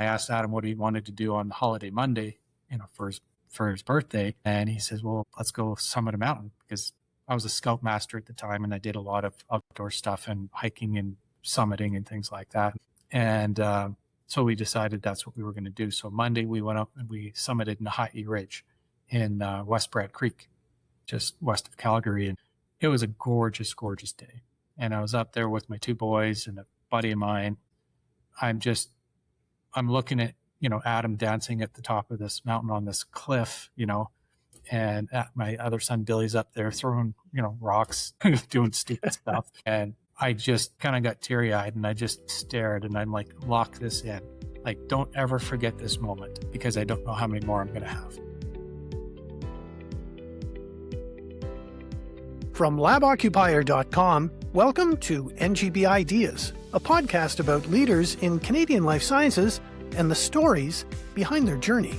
I asked Adam what he wanted to do on holiday Monday, for his birthday. And he says, well, let's go summit a mountain, because I was a scout master at the time and I did a lot of outdoor stuff and hiking and summiting and things like that. And so we decided that's what we were going to do. So Monday we went up and we summited Naha'i Ridge in West Brad Creek, just west of Calgary. And it was a gorgeous, gorgeous day. And I was up there with my two boys and a buddy of mine. I'm looking at, Adam dancing at the top of this mountain on this cliff, and my other son, Billy's up there throwing, rocks, doing stupid stuff. And I just kind of got teary eyed and I just stared and I'm like, lock this in. Like, don't ever forget this moment, because I don't know how many more I'm going to have. From laboccupier.com, welcome to NGBideas, a podcast about leaders in Canadian life sciences and the stories behind their journey.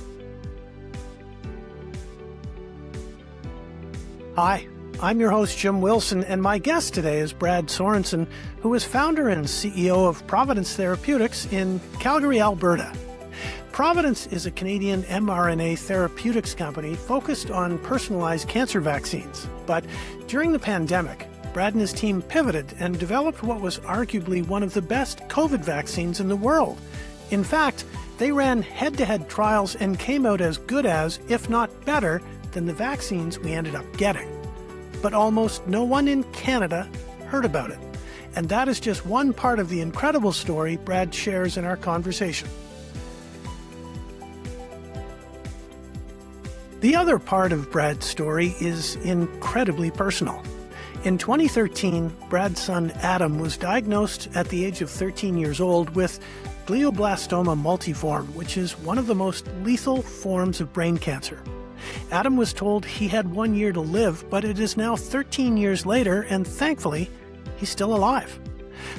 Hi, I'm your host, Jim Wilson, and my guest today is Brad Sorenson, who is founder and CEO of Providence Therapeutics in Calgary, Alberta. Providence is a Canadian mRNA therapeutics company focused on personalized cancer vaccines. But during the pandemic, Brad and his team pivoted and developed what was arguably one of the best COVID vaccines in the world. In fact, they ran head-to-head trials and came out as good as, if not better, than the vaccines we ended up getting. But almost no one in Canada heard about it. And that is just one part of the incredible story Brad shares in our conversation. The other part of Brad's story is incredibly personal. In 2013, Brad's son Adam was diagnosed at the age of 13 years old with glioblastoma multiforme, which is one of the most lethal forms of brain cancer. Adam was told he had 1 year to live, but it is now 13 years later, and thankfully, he's still alive.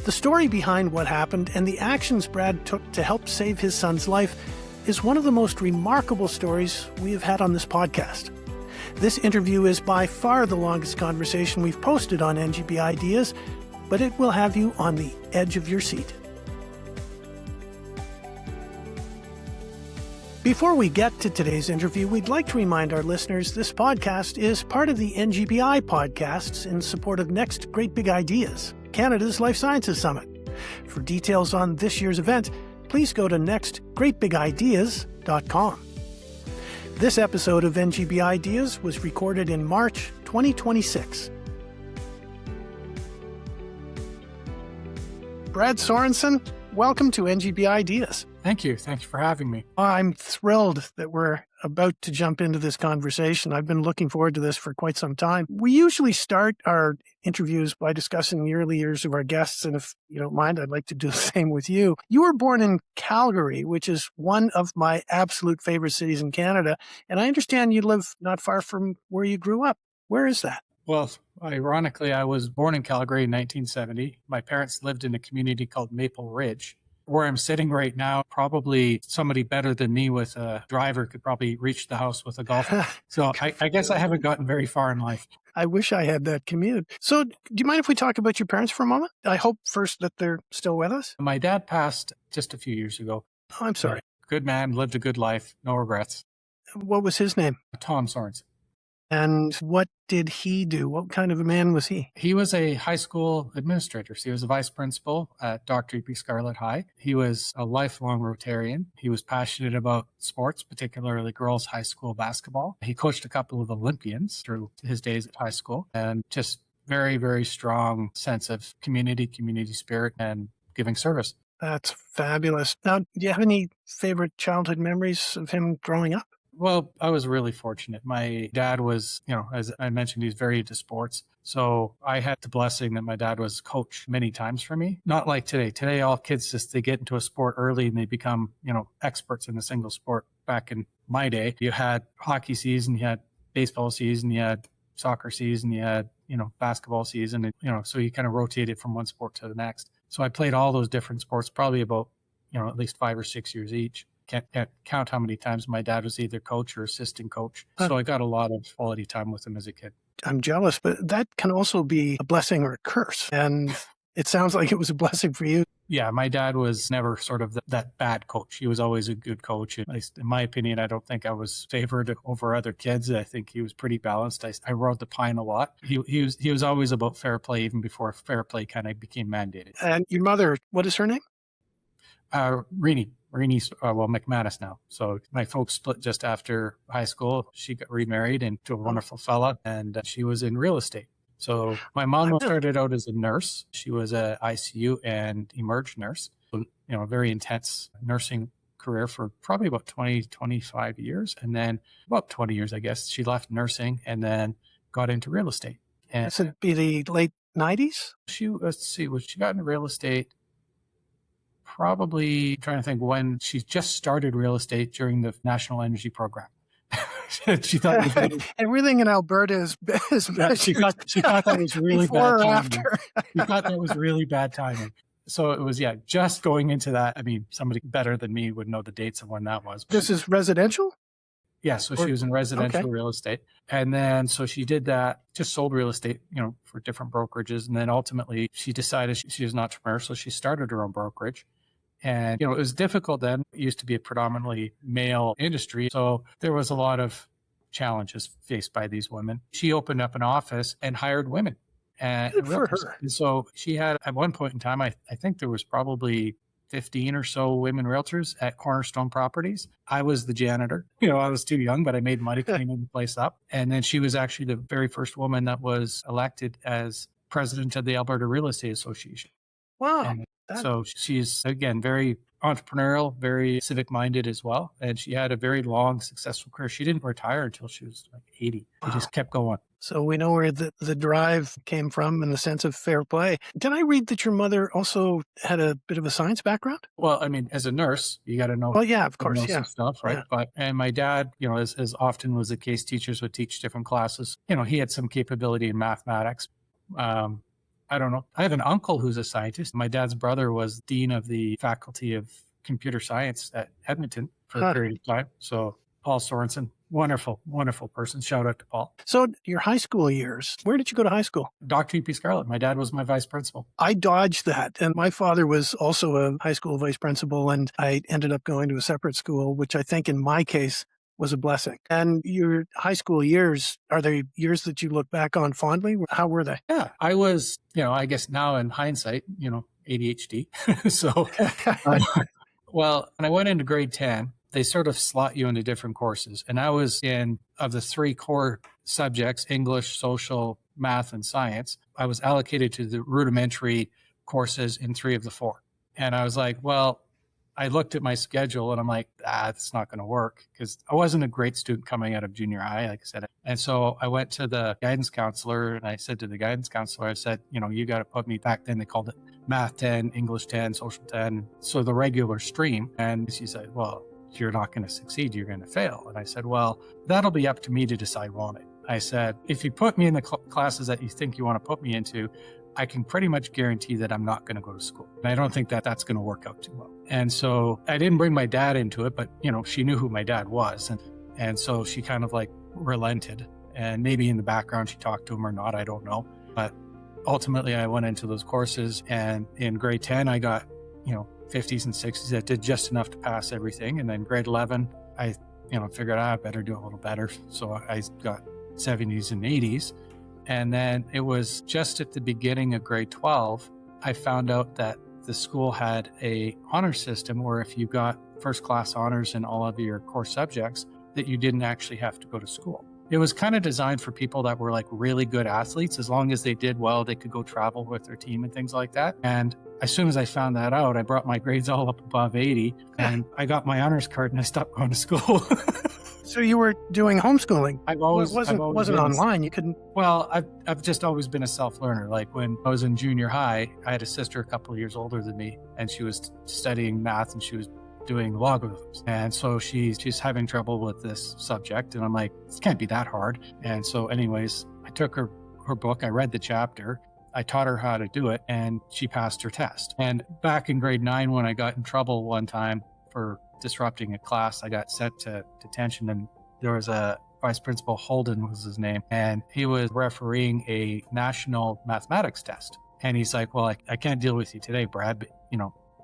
The story behind what happened and the actions Brad took to help save his son's life is one of the most remarkable stories we have had on this podcast. This interview is by far the longest conversation we've posted on NGBideas, but it will have you on the edge of your seat. Before we get to today's interview, we'd like to remind our listeners this podcast is part of the NGBI podcasts in support of Next Great Big Ideas, Canada's Life Sciences Summit. For details on this year's event, please go to nextgreatbigideas.com. This episode of NGBideas was recorded in March 2026. Brad Sorenson, welcome to NGBideas. Thank you. Thank you for having me. I'm thrilled that we're about to jump into this conversation. I've been looking forward to this for quite some time. We usually start our interviews by discussing the early years of our guests, and if you don't mind, I'd like to do the same with you. You were born in Calgary, which is one of my absolute favorite cities in Canada, and I understand you live not far from where you grew up. Where is that? Well, ironically, I was born in Calgary in 1970. My parents lived in a community called Maple Ridge. Where I'm sitting right now, probably somebody better than me with a driver could probably reach the house with a golf ball. So I guess I haven't gotten very far in life. I wish I had that commute. So do you mind if we talk about your parents for a moment? I hope first that they're still with us. My dad passed just a few years ago. Oh, I'm sorry. Good man, lived a good life, no regrets. What was his name? Tom Sorenson. And what did he do? What kind of a man was he? He was a high school administrator. So he was a vice principal at Dr. E.P. Scarlett High. He was a lifelong Rotarian. He was passionate about sports, particularly girls' high school basketball. He coached a couple of Olympians through his days at high school, and just very, very strong sense of community spirit, and giving service. That's fabulous. Now, do you have any favorite childhood memories of him growing up? Well, I was really fortunate. My dad was, as I mentioned, he's very into sports. So I had the blessing that my dad was coach many times for me. Not like today. Today, all kids they get into a sport early and they become, experts in a single sport. Back in my day, you had hockey season, you had baseball season, you had soccer season, you had, basketball season, and, so you kind of rotated from one sport to the next. So I played all those different sports, probably about, at least 5 or 6 years each. Can't count how many times my dad was either coach or assistant coach. So I got a lot of quality time with him as a kid. I'm jealous, but that can also be a blessing or a curse. And it sounds like it was a blessing for you. Yeah, my dad was never sort of that bad coach. He was always a good coach. At least in my opinion, I don't think I was favored over other kids. I think he was pretty balanced. I rode the pine a lot. He was always about fair play, even before fair play kind of became mandated. And your mother, what is her name? Reenie's, McManus now. So my folks split just after high school. She got remarried into a wonderful fella, and she was in real estate. So my mom started out as a nurse. She was a ICU and emerge nurse. So, a very intense nursing career for probably about 20, 25 years. And then about 20 years, I guess, she left nursing and then got into real estate. And this would be the late 90s? She got into real estate probably, trying to think when she just started real estate during the National Energy Program. She thought everything in Alberta is she thought that was really before bad or timing. after. She thought that was really bad timing. So it was, just going into that. I mean, somebody better than me would know the dates of when that was. This is residential? Yeah, so she was in residential real estate. And then, so she did that, just sold real estate, for different brokerages. And then ultimately she decided she was an entrepreneur. So she started her own brokerage. And, it was difficult then. It used to be a predominantly male industry. So there was a lot of challenges faced by these women. She opened up an office and hired women. And good for her. And so she had, at one point in time, I think there was probably 15 or so women realtors at Cornerstone Properties. I was the janitor. I was too young, but I made money cleaning the place up. And then she was actually the very first woman that was elected as president of the Alberta Real Estate Association. Wow. And so she's, again, very entrepreneurial, very civic-minded as well. And she had a very long, successful career. She didn't retire until she was like 80. She just kept going. So we know where the drive came from and the sense of fair play. Did I read that your mother also had a bit of a science background? Well, I mean, as a nurse, you got to know. Well, yeah, of course, some stuff, right? Yeah. And my dad, as often was the case, teachers would teach different classes. He had some capability in mathematics. I don't know. I have an uncle who's a scientist. My dad's brother was dean of the faculty of computer science at Edmonton for a period of time. So Paul Sorenson, wonderful, wonderful person. Shout out to Paul. So your high school years, where did you go to high school? Dr. E.P. Scarlett. My dad was my vice principal. I dodged that. And my father was also a high school vice principal. And I ended up going to a separate school, which I think in my case was a blessing. And your high school years, are they years that you look back on fondly? How were they? Yeah, I was, I guess now in hindsight, ADHD. So, well, when I went into grade 10, they sort of slot you into different courses. And I was of the three core subjects, English, social, math, and science, I was allocated to the rudimentary courses in 3 of the 4. And I was like, well, I looked at my schedule and I'm like, it's not going to work, because I wasn't a great student coming out of junior high, like I said. And so I went to the guidance counselor and I said to the guidance counselor, I said, you got to put me, back then they called it math 10, English 10, social 10. So the regular stream. And she said, well, you're not going to succeed. You're going to fail. And I said, well, that'll be up to me to decide, won't it? I said, if you put me in the classes that you think you want to put me into, I can pretty much guarantee that I'm not going to go to school. And I don't think that that's going to work out too well. And so I didn't bring my dad into it, but, she knew who my dad was. And so she kind of like relented. And maybe in the background, she talked to him or not, I don't know. But ultimately, I went into those courses. And in grade 10, I got, 50s and 60s. I did just enough to pass everything. And then grade 11, I, figured I better do a little better. So I got 70s and 80s. And then it was just at the beginning of grade 12, I found out that the school had a honor system where if you got first class honors in all of your core subjects, that you didn't actually have to go to school. It was kind of designed for people that were like really good athletes. As long as they did well, they could go travel with their team and things like that. And as soon as I found that out, I brought my grades all up above 80 and I got my honors card and I stopped going to school. So you were doing homeschooling. I've always wasn't online. You couldn't. Well, I've just always been a self-learner. Like when I was in junior high, I had a sister a couple of years older than me, and she was studying math and she was doing logarithms. And so she's having trouble with this subject, and I'm like, it can't be that hard. And so, anyways, I took her book. I read the chapter. I taught her how to do it, and she passed her test. And back in grade 9, when I got in trouble one time for disrupting a class, I got sent to detention, and there was a vice principal, Holden was his name, and he was refereeing a national mathematics test. And he's like, well, I can't deal with you today, Brad, but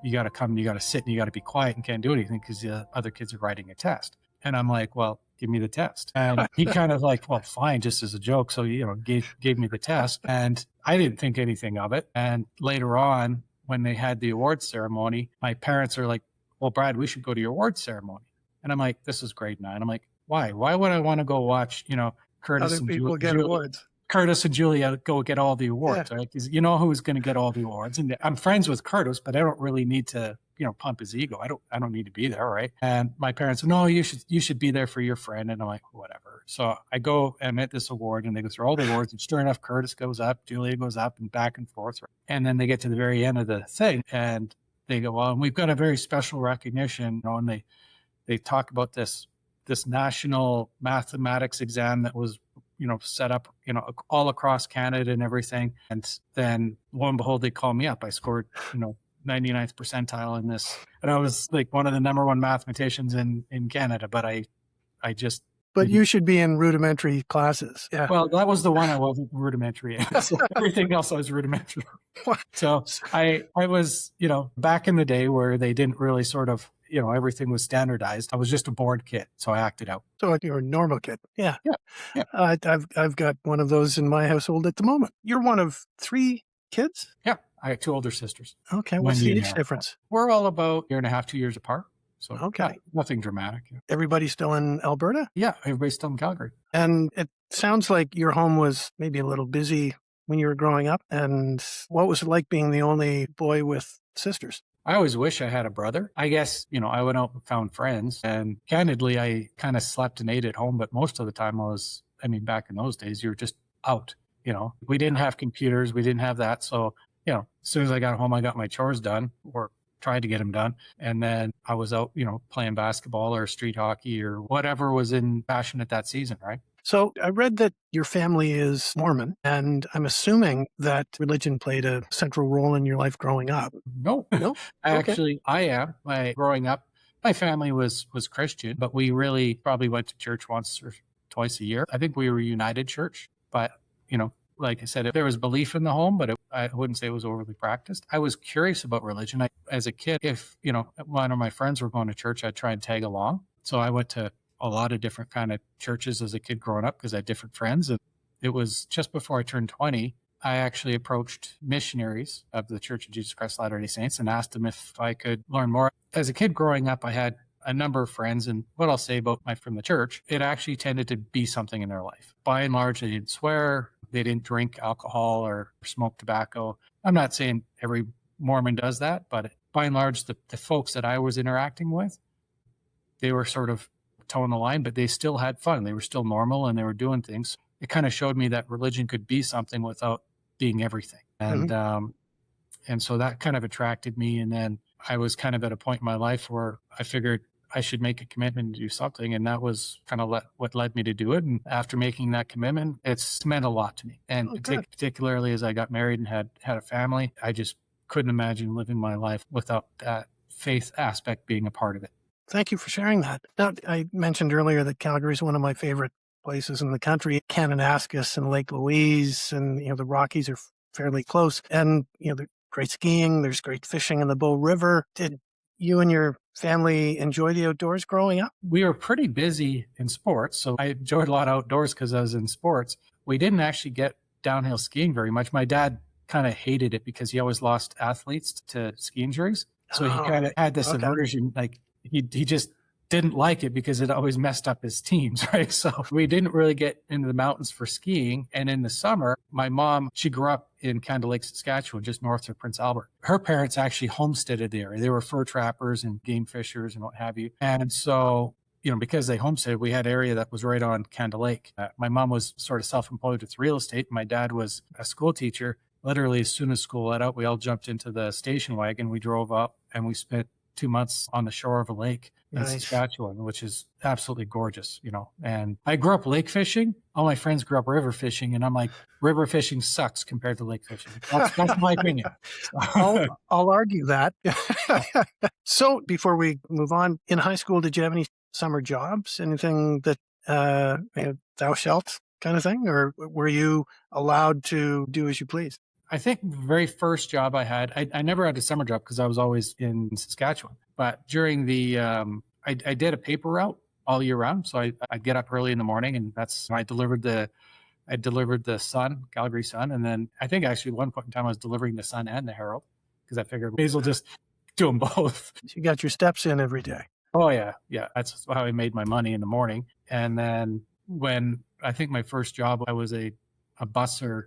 you got to come, you got to sit, and you got to be quiet and can't do anything because the other kids are writing a test. And I'm like, well, give me the test. And he kind of like, well, fine, just as a joke. So, gave me the test, and I didn't think anything of it. And later on, when they had the awards ceremony, my parents are like, well, Brad, we should go to your awards ceremony. And I'm like, this is grade 9. I'm like, why? Why would I want to go watch, Curtis Other and people get awards. Curtis and Julia go get all the awards, right? Because you know who's going to get all the awards. And I'm friends with Curtis, but I don't really need to, pump his ego. I don't need to be there, right? And my parents, no, you should be there for your friend. And I'm like, whatever. So I go and I'm at this award, and they go through all the awards. And sure enough, Curtis goes up, Julia goes up, and back and forth. Right? And then they get to the very end of the thing, and they go, well, and we've got a very special recognition, and they talk about this national mathematics exam that was, set up, all across Canada and everything. And then lo and behold, they call me up. I scored, 99th percentile in this. And I was like one of the number one mathematicians in Canada, but I just. But you should be in rudimentary classes. Yeah. Well, that was the one I wasn't rudimentary in. So everything else I was rudimentary. So I was, back in the day where they didn't really sort of, everything was standardized. I was just a bored kid, so I acted out. So you're a normal kid. Yeah. Yeah. I've got one of those in my household at the moment. You're one of 3 kids? Yeah. I have 2 older sisters. Okay. What's the age difference? We're all about 1.5 to 2 years apart. So okay. Nothing dramatic. Yeah. Everybody's still in Alberta? Yeah. Everybody's still in Calgary. And it sounds like your home was maybe a little busy when you were growing up. And what was it like being the only boy with sisters? I always wish I had a brother. I guess, I went out and found friends, and candidly, I kind of slept and ate at home. But most of the time back in those days, you were just out, we didn't have computers. We didn't have that. So, as soon as I got home, I got my chores done, or tried to get them done. And then I was out, playing basketball or street hockey or whatever was in fashion at that season. Right. So I read that your family is Mormon, and I'm assuming that religion played a central role in your life growing up. No. I am. Growing up, my family was Christian, but we really probably went to church once or twice a year. I think we were United Church, but, like I said, if there was belief in the home, but I wouldn't say it was overly practiced. I was curious about religion. As a kid, if, one of my friends were going to church, I'd try and tag along. So I went to a lot of different kind of churches as a kid growing up because I had different friends. And it was just before I turned 20, I actually approached missionaries of the Church of Jesus Christ of Latter-day Saints and asked them if I could learn more. As a kid growing up, I had a number of friends, and what I'll say about from the church, it actually tended to be something in their life. By and large, they didn't swear, they didn't drink alcohol or smoke tobacco. I'm not saying every Mormon does that, but by and large, the folks that I was interacting with, they were sort of toeing the line, but they still had fun. They were still normal and they were doing things. It kind of showed me that religion could be something without being everything. And, and so that kind of attracted me. And then I was kind of at a point in my life where I figured I should make a commitment to do something. And that was kind of what led me to do it. And after making that commitment, it's meant a lot to me. And particularly as I got married and had a family, I just couldn't imagine living my life without that faith aspect being a part of it. Thank you for sharing that. Now, I mentioned earlier that Calgary is one of my favorite places in the country. Kananaskis and Lake Louise and, the Rockies are fairly close. And, there's great skiing, there's great fishing in the Bow River. Did you and your family enjoy the outdoors growing up? We were pretty busy in sports, so I enjoyed a lot outdoors because I was in sports. We didn't actually get downhill skiing very much. My dad kind of hated it because he always lost athletes to ski injuries. So he kind of had this aversion, like he just didn't like it because it always messed up his teams, right? So we didn't really get into the mountains for skiing. And in the summer, my mom, she grew up in Candid Lake, Saskatchewan, just north of Prince Albert. Her parents actually homesteaded the area. They were fur trappers and game fishers and what have you. And so, because they homesteaded, we had area that was right on Candid Lake. My mom was sort of self-employed with real estate. My dad was a school teacher. Literally, as soon as school let out, we all jumped into the station wagon. We drove up and we spent 2 months on the shore of a lake in Saskatchewan, which is absolutely gorgeous, And I grew up lake fishing. All my friends grew up river fishing. And I'm like, river fishing sucks compared to lake fishing. That's my opinion. I'll argue that. So before we move on, in high school, did you have any summer jobs? Anything that thou shalt kind of thing? Or were you allowed to do as you please? I think the very first job I had, I never had a summer job because I was always in Saskatchewan. But during the, I did a paper route all year round. So I'd get up early in the morning, and I delivered the Sun, Calgary Sun. And then I think actually at one point in time I was delivering the Sun and the Herald because I figured may as well just do them both. You got your steps in every day. Oh, yeah. Yeah. That's how I made my money in the morning. And then when I think my first job, I was a busser,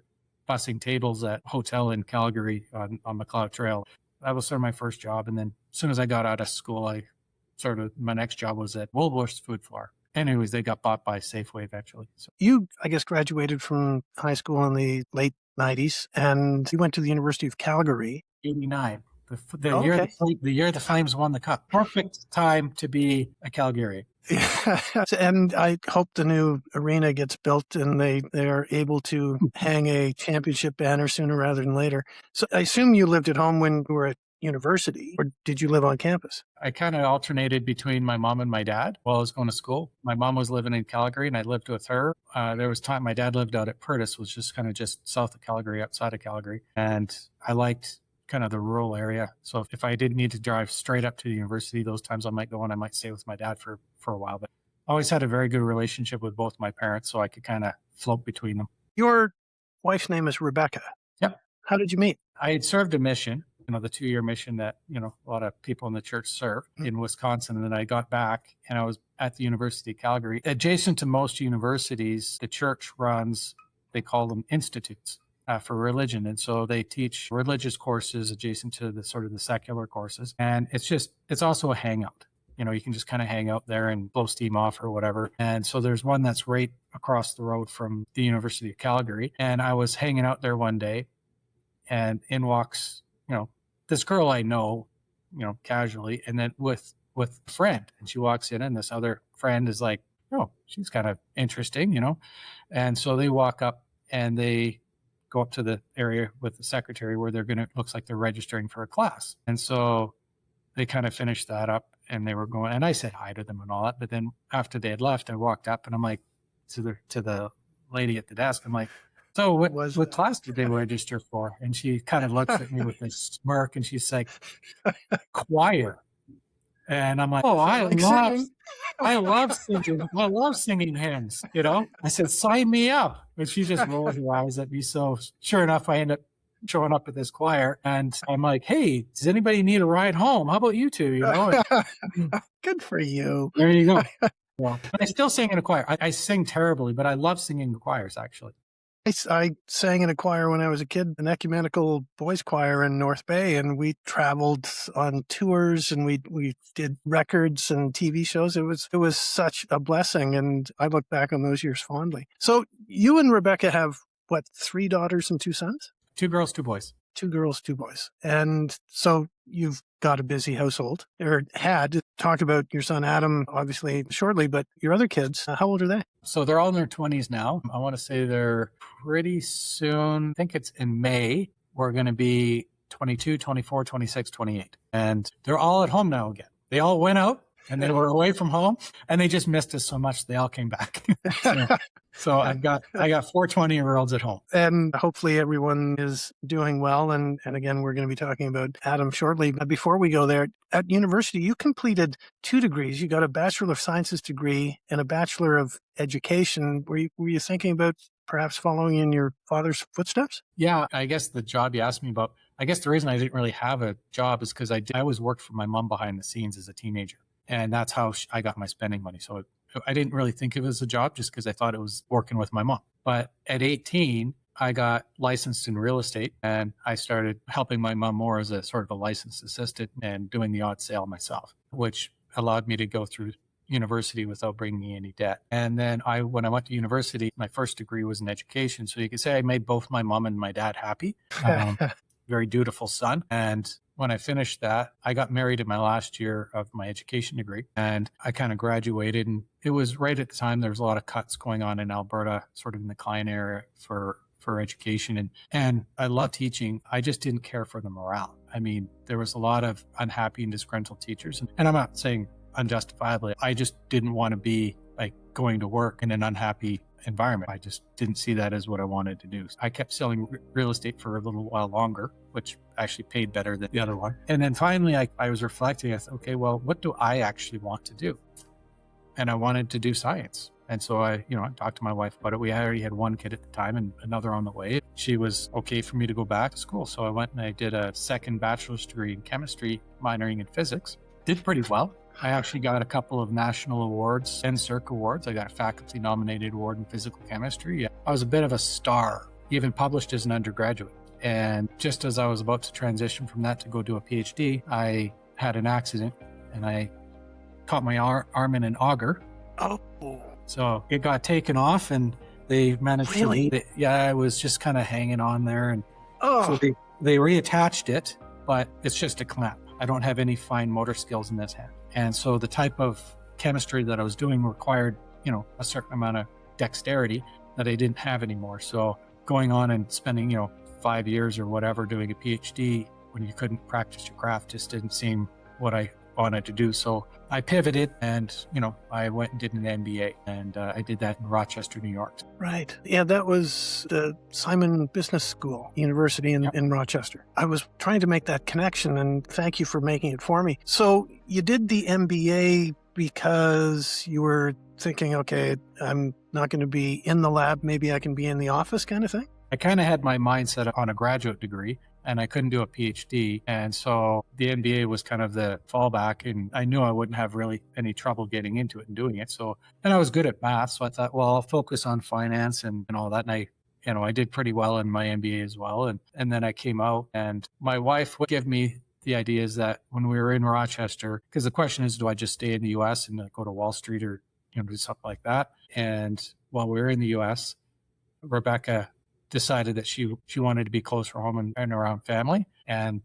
bussing tables at a hotel in Calgary on McLeod Trail. That was sort of my first job. And then as soon as I got out of school, my next job was at Woolworth's Food Floor. Anyways, they got bought by Safeway eventually. So You, I guess, graduated from high school in the late 90s, and you went to the University of Calgary. 89. The Oh, year okay. the year the Flames won the cup. Perfect time to be a Calgarian. And I hope the new arena gets built and they're able to hang a championship banner sooner rather than later. So I assume you lived at home when you were at university, or did you live on campus? I kind of alternated between my mom and my dad while I was going to school. My mom was living in Calgary and I lived with her. There was time my dad lived out at Purtis, which is kind of just south of Calgary, outside of Calgary. And I liked kind of the rural area. So if I didn't need to drive straight up to the university, those times I might go and I might stay with my dad for a while. But I always had a very good relationship with both my parents, so I could kind of float between them. Your wife's name is Rebecca. Yep. How did you meet? I had served a mission, the 2-year mission that, a lot of people in the church serve in Wisconsin. And then I got back and I was at the University of Calgary. Adjacent to most universities, the church runs, they call them institutes for religion. And so they teach religious courses adjacent to the sort of the secular courses. And it's also a hangout. You can just kind of hang out there and blow steam off or whatever. And so there's one that's right across the road from the University of Calgary. And I was hanging out there one day and in walks, this girl I know, casually, and then with a friend. And she walks in and this other friend is like, oh, she's kind of interesting, And so they walk up and they go up to the area with the secretary where looks like they're registering for a class. And so they kind of finished that up and they were going, and I said hi to them and all that. But then after they had left, I walked up and I'm like, to the lady at the desk, I'm like, so what class did they register for? And she kind of looks at me with a smirk and she's like, choir. And I'm like, oh, I love singing. I love singing hymns, I said, sign me up. And she just rolled her eyes at me. So sure enough, I end up showing up at this choir and I'm like, hey, does anybody need a ride home? How about you two? Good for you. There you go. Well, I still sing in a choir. I sing terribly, but I love singing in choirs, actually. I sang in a choir when I was a kid, an ecumenical boys choir in North Bay, and we traveled on tours and we did records and TV shows. It was such a blessing, and I look back on those years fondly. So you and Rebecca have, 3 daughters and 2 sons? 2 girls, 2 boys. 2 girls, 2 boys. And so you've got a busy household, or had. Talk about your son Adam, obviously, shortly, but your other kids, how old are they? So they're all in their 20s now. I want to say they're pretty soon, I think it's in May, we're going to be 22, 24, 26, 28. And they're all at home now again. They all went out and they were away from home and they just missed us so much they all came back. So I got 4 20-year-olds at home. And hopefully everyone is doing well. And again, we're going to be talking about Adam shortly. But before we go there, at university, you completed 2 degrees. You got a Bachelor of Sciences degree and a Bachelor of Education. Were you thinking about perhaps following in your father's footsteps? Yeah, I guess the job you asked me about, I guess the reason I didn't really have a job is because I always worked for my mom behind the scenes as a teenager. And that's how I got my spending money. So I didn't really think of it as a job just because I thought it was working with my mom. But at 18, I got licensed in real estate and I started helping my mom more as a sort of a licensed assistant and doing the odd sale myself, which allowed me to go through university without bringing me any debt. And then when I went to university, my first degree was in education. So you could say I made both my mom and my dad happy. Very dutiful son. And when I finished that, I got married in my last year of my education degree and I kind of graduated. And it was right at the time there was a lot of cuts going on in Alberta, sort of in the Klein area for education. And I love teaching. I just didn't care for the morale. I mean, there was a lot of unhappy and disgruntled teachers. And I'm not saying unjustifiably. I just didn't want to be like going to work in an unhappy environment. I just didn't see that as what I wanted to do. I kept selling real estate for a little while longer, which actually paid better than the other one. And then finally, I was reflecting. I thought, okay, well, what do I actually want to do? And I wanted to do science. And so I talked to my wife about it. We already had one kid at the time and another on the way. She was okay for me to go back to school. So I went and I did a second bachelor's degree in chemistry, minoring in physics. Did pretty well. I actually got a couple of national awards, NSERC awards. I got a faculty nominated award in physical chemistry. I was a bit of a star, even published as an undergraduate. And just as I was about to transition from that to go do a PhD, I had an accident and I caught my arm in an auger. Oh. So it got taken off and they managed Really? I was just kind of hanging on there. And so they reattached it, but it's just a clamp. I don't have any fine motor skills in this hand. And so the type of chemistry that I was doing required, a certain amount of dexterity that I didn't have anymore. So going on and spending, 5 years or whatever doing a PhD when you couldn't practice your craft just didn't seem what I wanted to do. So I pivoted and, I went and did an MBA and I did that in Rochester, New York. Right. Yeah, that was the Simon Business School, University in Rochester. I was trying to make that connection and thank you for making it for me. So you did the MBA because you were thinking, okay, I'm not going to be in the lab. Maybe I can be in the office kind of thing? I kind of had my mindset on a graduate degree and I couldn't do a PhD. And so the MBA was kind of the fallback and I knew I wouldn't have really any trouble getting into it and doing it. So, and I was good at math. So I thought, well, I'll focus on finance and all that. And I did pretty well in my MBA as well. And then I came out and my wife would give me the idea is that when we were in Rochester, because the question is, do I just stay in the US and go to Wall Street or, do something like that? And while we were in the US, Rebecca decided that she wanted to be closer home and around family. And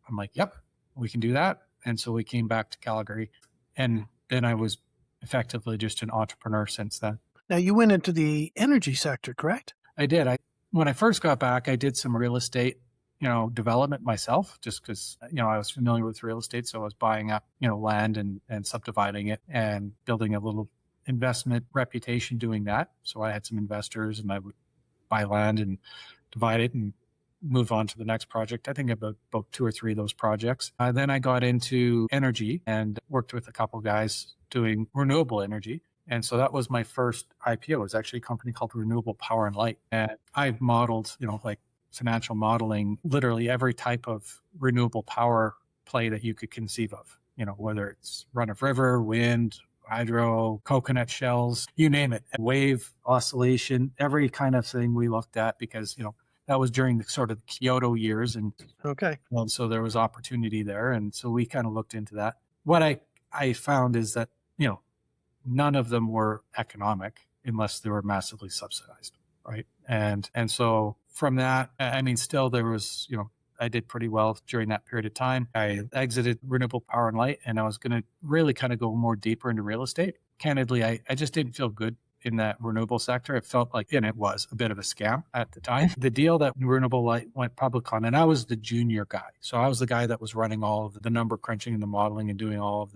I'm like, yep, we can do that. And so we came back to Calgary. And then I was effectively just an entrepreneur since then. Now you went into the energy sector, correct? I did. When I first got back, I did some real estate, development myself, just because, I was familiar with real estate. So I was buying up, land and subdividing it and building a little investment reputation doing that. So I had some investors and I would buy land and divide it and move on to the next project. I think about 2 or 3 of those projects. Then I got into energy and worked with a couple guys doing renewable energy. And so that was my first IPO. It was actually a company called Renewable Power and Light. And I've modeled, like financial modeling, literally every type of renewable power play that you could conceive of, whether it's run of river, wind, hydro, coconut shells, you name it, wave oscillation, every kind of thing we looked at because, that was during the sort of Kyoto years. And so there was opportunity there. And so we kind of looked into that. What I found is that, none of them were economic unless they were massively subsidized. Right. And so from that, still there was, I did pretty well during that period of time. I exited Renewable Power and Light and I was going to really kind of go more deeper into real estate. Candidly, I just didn't feel good in that renewable sector. It felt like, and it was a bit of a scam at the time. The deal that Renewable Light went public on, and I was the junior guy. So I was the guy that was running all of the number crunching and the modeling and doing all of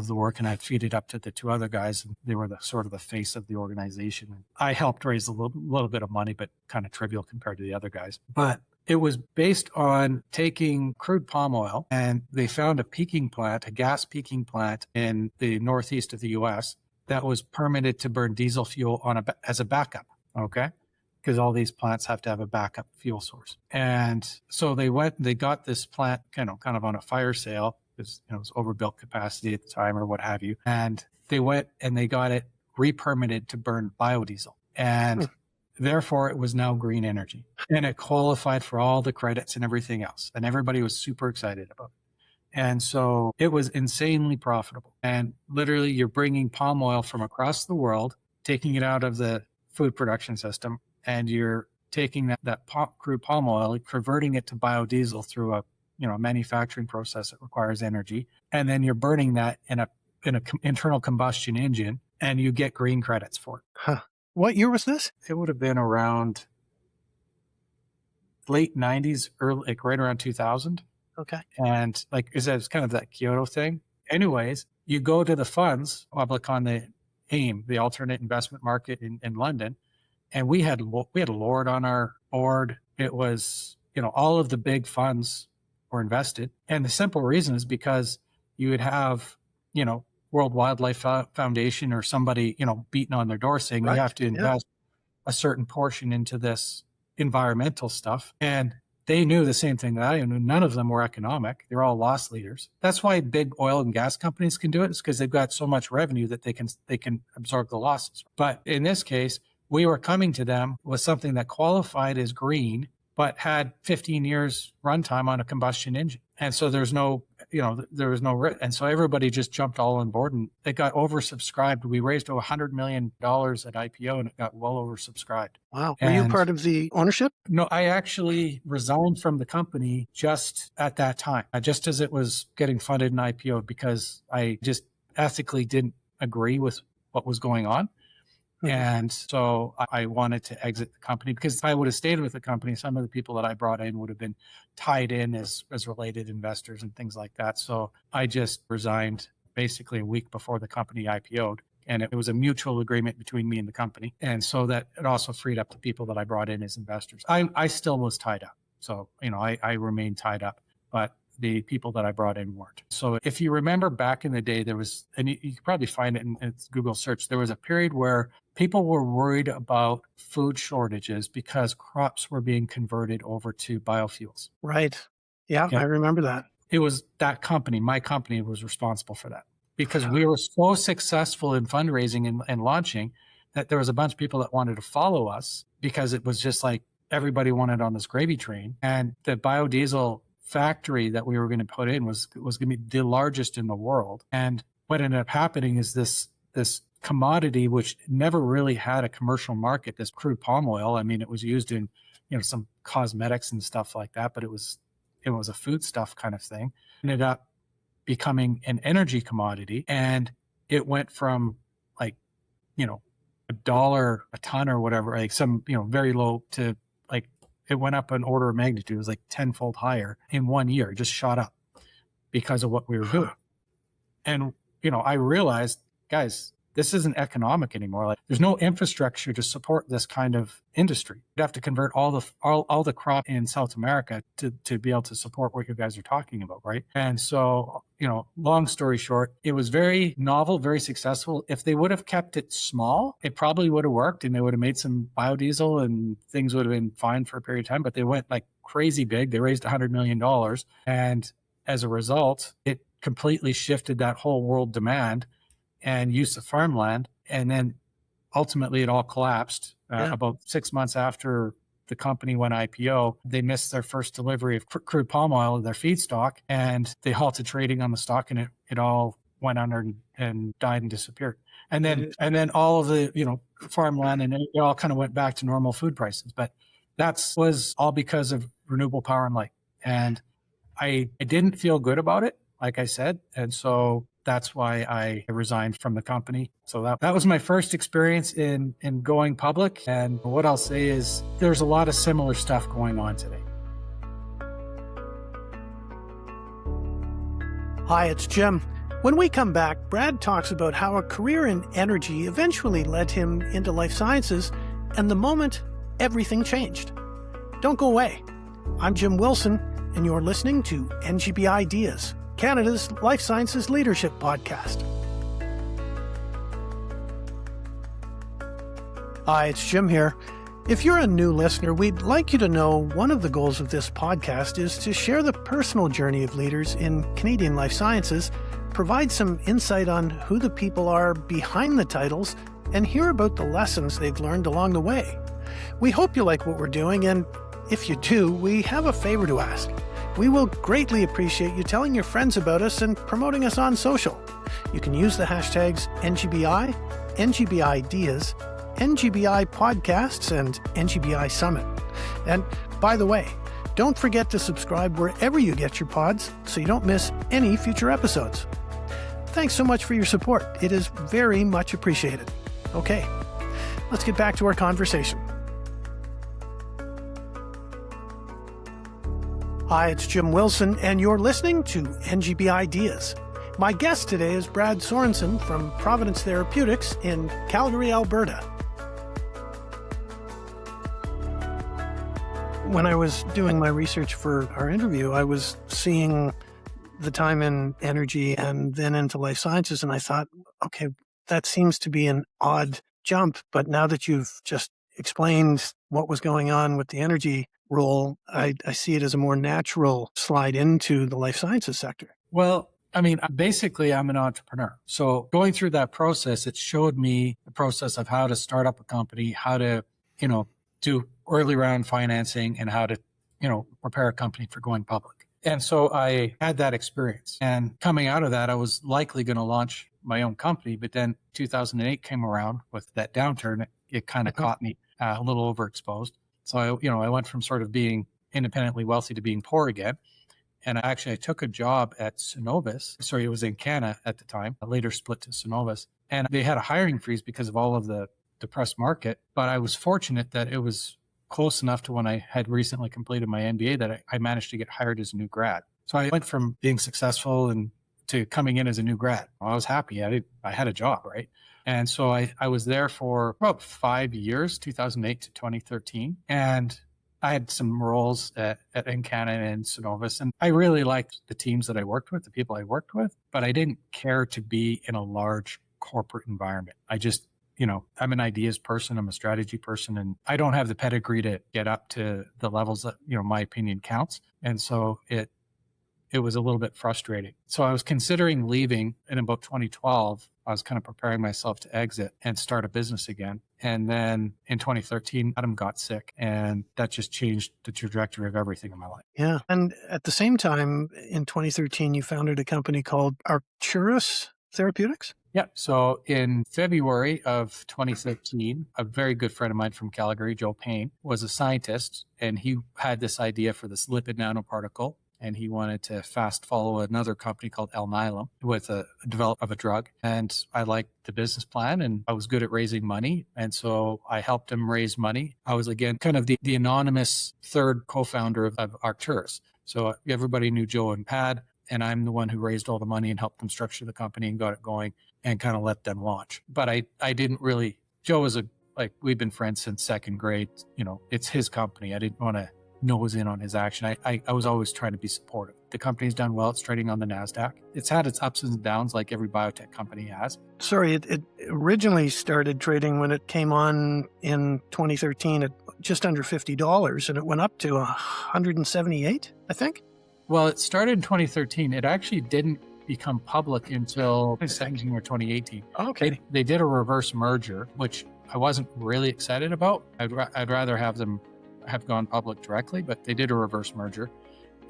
the work, and I'd feed it up to the 2 other guys, and they were the sort of the face of the organization. I helped raise a little bit of money, but kind of trivial compared to the other guys. But it was based on taking crude palm oil, and they found a gas peaking plant in the northeast of the U.S. that was permitted to burn diesel fuel as a backup, okay? Because all these plants have to have a backup fuel source. And so they got this plant kind of on a fire sale, because it was overbuilt capacity at the time or what have you. And they went and they got it re-permitted to burn biodiesel. And therefore, it was now green energy. And it qualified for all the credits and everything else. And everybody was super excited about it. And so it was insanely profitable. And literally, you're bringing palm oil from across the world, taking it out of the food production system, and you're taking that crude palm oil, converting it to biodiesel through a manufacturing process that requires energy. And then you're burning that in an internal combustion engine, and you get green credits for it. Huh. What year was this? It would have been around late 90s, right around 2000. Okay. And it's kind of that Kyoto thing. Anyways, you go to the funds, public on the AIM, the alternate investment market in London. And we had Lord on our board. It was, all of the big funds were invested. And the simple reason is because you would have, World Wildlife Foundation or somebody, beating on their door saying, Right. you have to invest a certain portion into this environmental stuff. And they knew the same thing that I knew. None of them were economic. They're all loss leaders. That's why big oil and gas companies can do it. It's because they've got so much revenue that they can absorb the losses. But in this case, we were coming to them with something that qualified as green, but had 15 years runtime on a combustion engine. And so there was no risk. And so everybody just jumped all on board, and it got oversubscribed. We raised over $100 million at IPO, and it got well oversubscribed. Wow. Were you part of the ownership? No, I actually resigned from the company just at that time, just as it was getting funded in IPO, because I just ethically didn't agree with what was going on. And so I wanted to exit the company, because if I would have stayed with the company, some of the people that I brought in would have been tied in as related investors and things like that. So I just resigned basically a week before the company IPO'd. And it was a mutual agreement between me and the company. And so that it also freed up the people that I brought in as investors. I still was tied up. So, I remained tied up, but the people that I brought in weren't. So if you remember back in the day, there was, and you can probably find it in Google search, there was a period where people were worried about food shortages because crops were being converted over to biofuels. Right. Yeah, I remember that. It was that company, my company, was responsible for that, because we were so successful in fundraising and launching that there was a bunch of people that wanted to follow us, because it was just like everybody wanted on this gravy train. And the biodiesel factory that we were going to put in was going to be the largest in the world. And what ended up happening is this commodity, which never really had a commercial market, this crude palm oil. I mean, it was used in, some cosmetics and stuff like that, but it was a food stuff kind of thing. Ended up becoming an energy commodity, and it went from like, $1 a ton or whatever, like some, very low, to like, it went up an order of magnitude. It was like 10-fold higher in 1 year. It just shot up because of what we were doing. And, I realized, guys, this isn't economic anymore. Like, there's no infrastructure to support this kind of industry. You'd have to convert all the crop in South America to be able to support what you guys are talking about, right? And so, long story short, it was very novel, very successful. If they would have kept it small, it probably would have worked, and they would have made some biodiesel and things would have been fine for a period of time. But they went like crazy big. They raised $100 million. And as a result, it completely shifted that whole world demand and use of farmland. And then ultimately it all collapsed. About 6 months after the company went IPO, they missed their first delivery of crude palm oil, their feedstock, and they halted trading on the stock, and it all went under and died and disappeared. And then all of the, farmland, and it all kind of went back to normal food prices. But that was all because of renewable power and light. And I didn't feel good about it, like I said. And so that's why I resigned from the company. So that was my first experience in going public. And what I'll say is there's a lot of similar stuff going on today. Hi, it's Jim. When we come back, Brad talks about how a career in energy eventually led him into life sciences, and the moment everything changed. Don't go away. I'm Jim Wilson, and you're listening to NGBideas, Canada's Life Sciences Leadership Podcast. Hi, it's Jim here. If you're a new listener, we'd like you to know one of the goals of this podcast is to share the personal journey of leaders in Canadian life sciences, provide some insight on who the people are behind the titles, and hear about the lessons they've learned along the way. We hope you like what we're doing, and if you do, we have a favor to ask. We will greatly appreciate you telling your friends about us and promoting us on social. You can use the hashtags NGBI, NGBideas, NGBI Podcasts, and NGBI Summit. And by the way, don't forget to subscribe wherever you get your pods so you don't miss any future episodes. Thanks so much for your support. It is very much appreciated. Okay, let's get back to our conversation. Hi, it's Jim Wilson, and you're listening to NGBideas, My guest today is Brad Sorenson from Providence Therapeutics in Calgary, Alberta. When I was doing my research for our interview, I was seeing the time in energy and then into life sciences, and I thought, okay, that seems to be an odd jump. But now that you've just explained what was going on with the energy role, I see it as a more natural slide into the life sciences sector. Well, I mean, basically, I'm an entrepreneur. So going through that process, it showed me the process of how to start up a company, how to, do early round financing and how to, prepare a company for going public. And so I had that experience. And coming out of that, I was likely going to launch my own company. But then 2008 came around with that downturn. It kind of caught me a little overexposed. So I went from sort of being independently wealthy to being poor again. And I took a job at Synovus. Sorry, it was in Canada at the time. I later split to Synovus. And they had a hiring freeze because of all of the depressed market. But I was fortunate that it was close enough to when I had recently completed my MBA that I managed to get hired as a new grad. So I went from being successful and to coming in as a new grad. I was happy. I had a job, right? And so I was there for about 5 years, 2008 to 2013. And I had some roles in Canada and Synovus, and I really liked the teams that I worked with, the people I worked with, but I didn't care to be in a large corporate environment. I just, I'm an ideas person, I'm a strategy person, and I don't have the pedigree to get up to the levels that, my opinion counts. And so it was a little bit frustrating. So I was considering leaving in about 2012. I was kind of preparing myself to exit and start a business again. And then in 2013, Adam got sick, and that just changed the trajectory of everything in my life. Yeah. And at the same time, in 2013, you founded a company called Arcturus Therapeutics? Yeah. So in February of 2013, a very good friend of mine from Calgary, Joe Payne, was a scientist, and he had this idea for this lipid nanoparticle. And he wanted to fast follow another company called Alnylam with a develop of a drug. And I liked the business plan, and I was good at raising money. And so I helped him raise money. I was, again, kind of the anonymous third co-founder of Arcturus. So everybody knew Joe and Pad, and I'm the one who raised all the money and helped them structure the company and got it going and kind of let them launch. But I didn't really, Joe was we've been friends since second grade. It's his company. I didn't want to nose in on his action. I was always trying to be supportive. The company's done well. It's trading on the NASDAQ. It's had its ups and downs like every biotech company has. Sorry, it originally started trading when it came on in 2013 at just under $50, and it went up to $178, I think. Well, it started in 2013. It actually didn't become public until 2017 or 2018. Okay. They did a reverse merger, which I wasn't really excited about. I'd rather have them have gone public directly, but they did a reverse merger,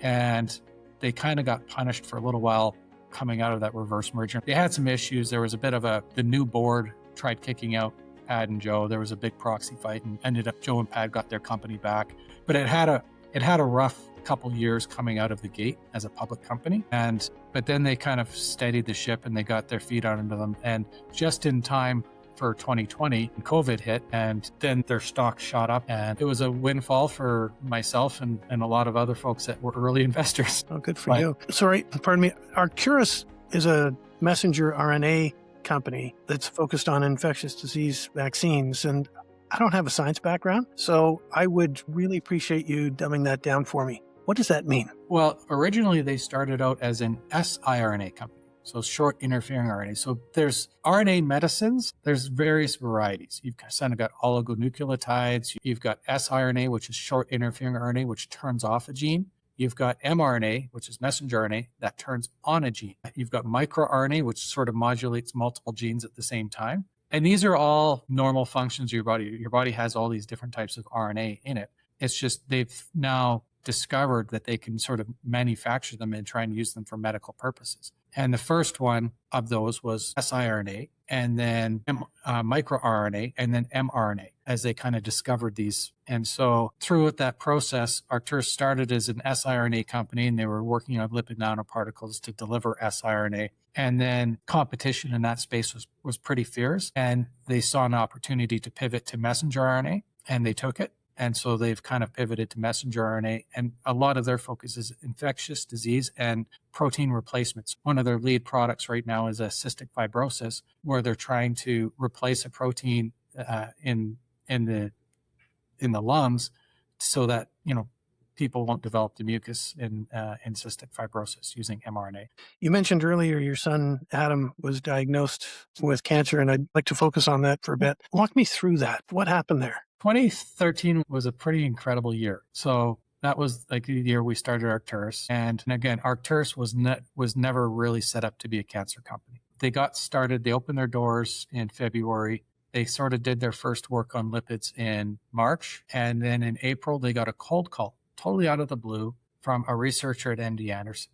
and they kind of got punished for a little while coming out of that reverse merger. They had some issues. There was a bit of the new board tried kicking out Pad and Joe. There was a big proxy fight, and ended up Joe and Pad got their company back. But it had a rough couple years coming out of the gate as a public company, but then they kind of steadied the ship and they got their feet under them, and just in time for 2020, COVID hit, and then their stock shot up, and it was a windfall for myself and a lot of other folks that were early investors. Oh, good for you. Sorry, pardon me. Arcturus is a messenger RNA company that's focused on infectious disease vaccines, and I don't have a science background, so I would really appreciate you dumbing that down for me. What does that mean? Well, originally they started out as an siRNA company. So short interfering RNA. So there's RNA medicines. There's various varieties. You've kind of got oligonucleotides. You've got siRNA, which is short interfering RNA, which turns off a gene. You've got mRNA, which is messenger RNA, that turns on a gene. You've got microRNA, which sort of modulates multiple genes at the same time. And these are all normal functions of your body. Your body has all these different types of RNA in it. It's just they've now discovered that they can sort of manufacture them and try and use them for medical purposes. And the first one of those was siRNA, and then microRNA, and then mRNA, as they kind of discovered these. And so through that process, Arcturus started as an siRNA company, and they were working on lipid nanoparticles to deliver siRNA. And then competition in that space was pretty fierce, and they saw an opportunity to pivot to messenger RNA, and they took it. And so they've kind of pivoted to messenger RNA, and a lot of their focus is infectious disease and protein replacements. One of their lead products right now is a cystic fibrosis, where they're trying to replace a protein in the lungs so that people won't develop the mucus in cystic fibrosis using mRNA. You mentioned earlier your son, Adam, was diagnosed with cancer, and I'd like to focus on that for a bit. Walk me through that. What happened there? 2013 was a pretty incredible year. So that was like the year we started Arcturus. And again, Arcturus was never really set up to be a cancer company. They got started, they opened their doors in February. They sort of did their first work on lipids in March. And then in April, they got a cold call, totally out of the blue, from a researcher at MD Anderson.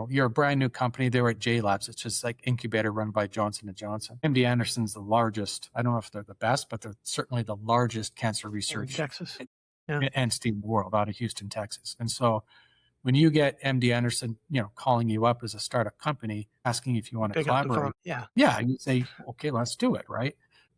You're a brand new company. They were at J Labs. It's just like incubator run by Johnson & Johnson. MD Anderson's the largest. I don't know if they're the best, but they're certainly the largest cancer research Texas. entity in the world, out of Houston, Texas. And so when you get MD Anderson, calling you up as a startup company, asking if you want to collaborate, yeah, you say, okay, let's do it, right?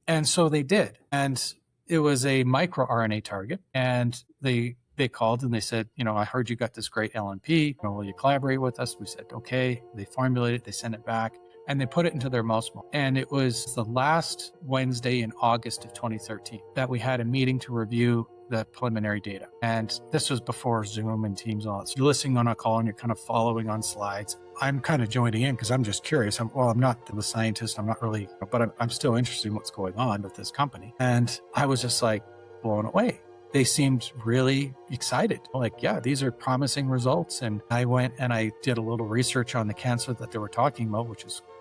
And so they did. And it was a microRNA target. And they called and they said, I heard you got this great LNP. Will you collaborate with us? We said, okay. They formulated it, they sent it back, and they put it into their mouse model. And it was the last Wednesday in August of 2013 that we had a meeting to review the preliminary data. And this was before Zoom and Teams and all that. So you're listening on a call and you're kind of following on slides. I'm kind of joining in because I'm just curious. I'm not the scientist. I'm not really, but I'm still interested in what's going on with this company. And I was just like blown away. They seemed really excited. Like, yeah, these are promising results. And I went and I did a little research on the cancer that they were talking about,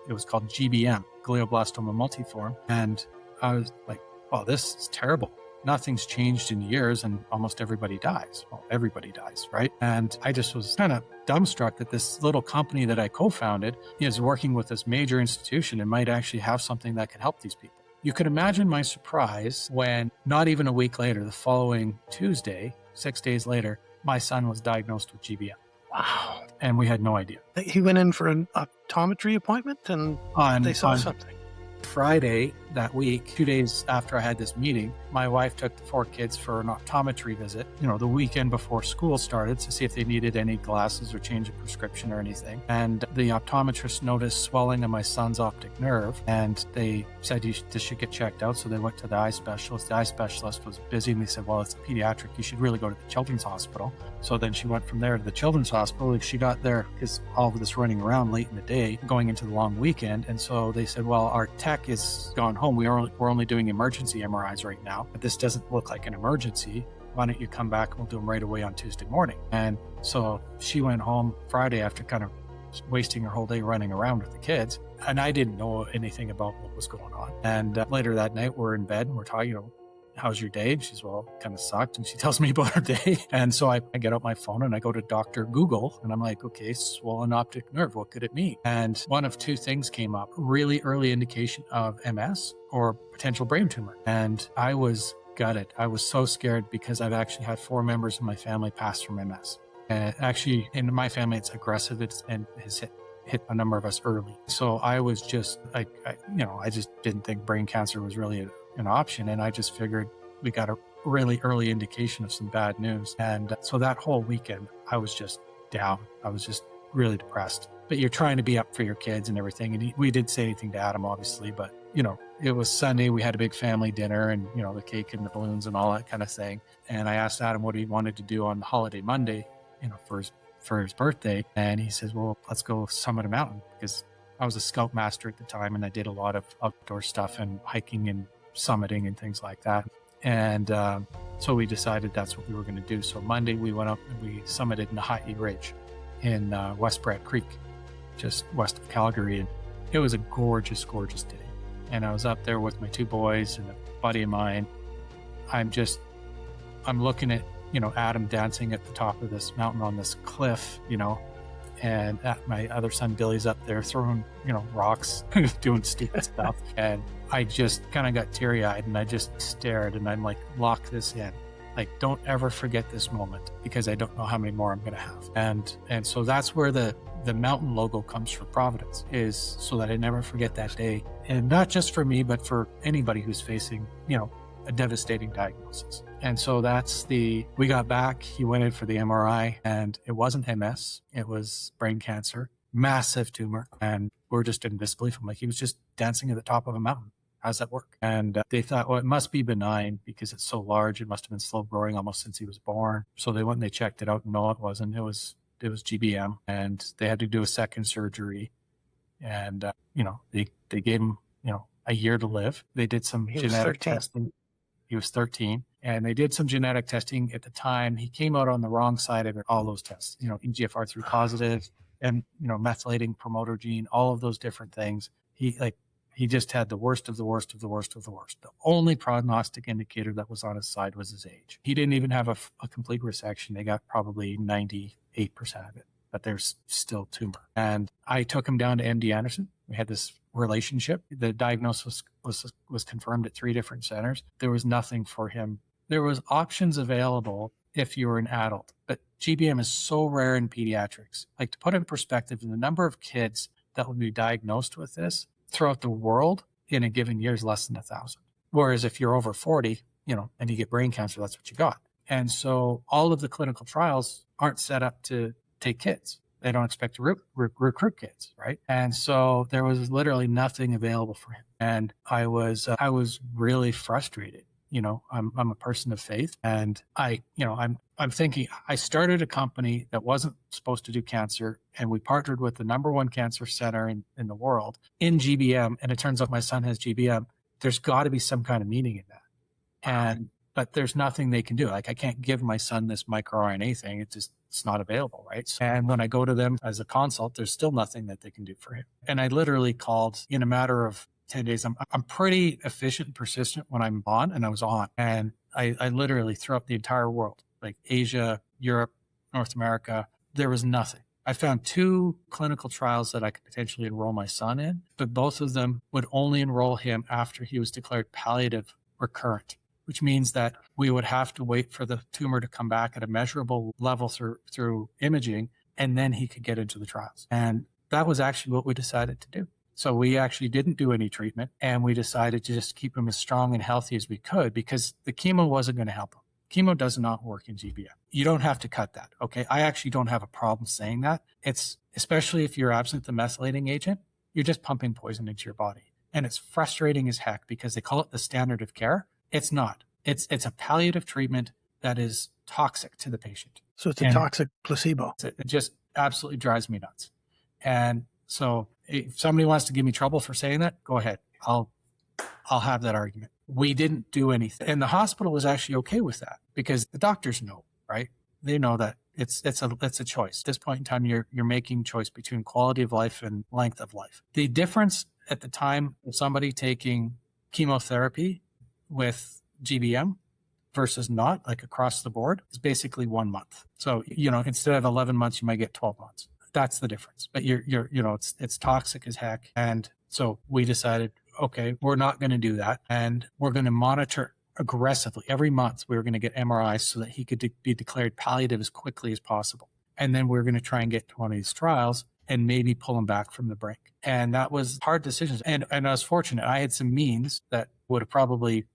it was called GBM, glioblastoma multiforme. And I was like, oh, this is terrible. Nothing's changed in years and almost everybody dies. Well, everybody dies, right? And I just was kind of dumbstruck that this little company that I co-founded is working with this major institution and might actually have something that could help these people. You could imagine my surprise when not even a week later, the following Tuesday, 6 days later, my son was diagnosed with GBM. Wow. And we had no idea. He went in for an optometry appointment and they saw something. Friday that week, 2 days after I had this meeting, my wife took the 4 kids for an optometry visit, the weekend before school started, to see if they needed any glasses or change a prescription or anything. And the optometrist noticed swelling in my son's optic nerve, and they said this should get checked out. So they went to the eye specialist. The eye specialist was busy, and they said, well, it's a pediatric. You should really go to the children's hospital. So then she went from there to the children's hospital. She got there because all of this running around late in the day, going into the long weekend. And so they said, well, our tech is gone home. We're only doing emergency MRIs right now, but this doesn't look like an emergency. Why don't you come back and we'll do them right away on Tuesday morning? And so she went home Friday after kind of wasting her whole day running around with the kids. And I didn't know anything about what was going on. And later that night, we're in bed and we're talking, how's your day? And she's, well, kind of sucked. And she tells me about her day. And so I get out my phone and I go to Dr. Google and I'm like, okay, swollen optic nerve, what could it mean? And one of 2 things came up: really early indication of MS or potential brain tumor. And I was gutted. I was so scared because I've actually had 4 members of my family pass from MS. And actually in my family, it's aggressive and has hit a number of us early. So I was just I just didn't think brain cancer was really an option. And I just figured we got a really early indication of some bad news. And so that whole weekend, I was just down. I was just really depressed. But you're trying to be up for your kids and everything. And we didn't say anything to Adam, obviously, but it was Sunday. We had a big family dinner and, the cake and the balloons and all that kind of thing. And I asked Adam what he wanted to do on holiday Monday, for his birthday. And he says, well, let's go summit a mountain, because I was a scout master at the time and I did a lot of outdoor stuff and hiking and summiting and things like that. And so we decided that's what we were going to do. So Monday we went up and we summited Naha'i Ridge in West Brad Creek, just west of Calgary. And it was a gorgeous, gorgeous day. And I was up there with my 2 boys and a buddy of mine. I'm looking at, Adam dancing at the top of this mountain on this cliff, and my other son Billy's up there throwing, rocks, doing stupid stuff. And I just kind of got teary-eyed and I just stared and I'm like, lock this in. Like, don't ever forget this moment, because I don't know how many more I'm going to have. And so that's where the mountain logo comes for Providence, is so that I never forget that day. And not just for me, but for anybody who's facing, a devastating diagnosis. And so we got back, he went in for the MRI, and it wasn't MS, it was brain cancer, massive tumor. And we're just in disbelief. I'm like, he was just dancing at the top of a mountain. How's that work? And they thought, well, it must be benign because it's so large. It must have been slow growing almost since he was born. So they went and they checked it out. No, it wasn't. It was GBM, and they had to do a second surgery. And, they gave him, a year to live. They did some genetic testing. He was 13, and they did some genetic testing at the time. He came out on the wrong side of it, all those tests, EGFR3 positive and, methylating promoter gene, all of those different things. He just had the worst of the worst of the worst of the worst. The only prognostic indicator that was on his side was his age. He didn't even have a complete resection. They got probably 98% of it, but there's still tumor. And I took him down to MD Anderson. We had this relationship. The diagnosis was confirmed at 3 different centers. There was nothing for him. There was options available if you were an adult, but GBM is so rare in pediatrics. Like, to put it in perspective, the number of kids that will be diagnosed with this throughout the world in a given year is less than 1,000. Whereas if you're over 40, and you get brain cancer, that's what you got. And so all of the clinical trials aren't set up to take kids. They don't expect to recruit kids, right? And so there was literally nothing available for him. And I was really frustrated. I'm a person of faith, and I'm thinking, I started a company that wasn't supposed to do cancer, and we partnered with the #1 cancer center in the world in GBM, and it turns out my son has GBM. There's got to be some kind of meaning in that. But there's nothing they can do. Like, I can't give my son this microRNA thing. It's not available, right? And when I go to them as a consult, there's still nothing that they can do for him. And I literally called in a matter of 10 days. I'm pretty efficient and persistent when I'm on, and I was on. And I literally throughout the entire world, like Asia, Europe, North America, there was nothing. I found 2 clinical trials that I could potentially enroll my son in, but both of them would only enroll him after he was declared palliative recurrent, which means that we would have to wait for the tumor to come back at a measurable level through imaging, and then he could get into the trials. And that was actually what we decided to do. So we actually didn't do any treatment, and we decided to just keep him as strong and healthy as we could, because the chemo wasn't going to help him. Chemo does not work in GBM. You don't have to cut that, okay? I actually don't have a problem saying that. It's, especially if you're absent the methylating agent, you're just pumping poison into your body. And it's frustrating as heck because they call it the standard of care. It's not. It's a palliative treatment that is toxic to the patient. So it's a toxic placebo. It just absolutely drives me nuts. And so if somebody wants to give me trouble for saying that, go ahead. I'll have that argument. We didn't do anything. And the hospital was actually okay with that because the doctors know, right? They know that it's a choice. At this point in time, you're making choice between quality of life and length of life. The difference at the time of somebody taking chemotherapy with GBM versus not, like across the board, is basically 1 month. So, instead of 11 months, you might get 12 months. That's the difference. But it's toxic as heck. And so we decided, okay, we're not going to do that. And we're going to monitor aggressively. Every month, we were going to get MRIs so that he could be declared palliative as quickly as possible. And then we're going to try and get to one of these trials and maybe pull him back from the brink. And that was hard decisions. And I was fortunate. I had some means that would have probably,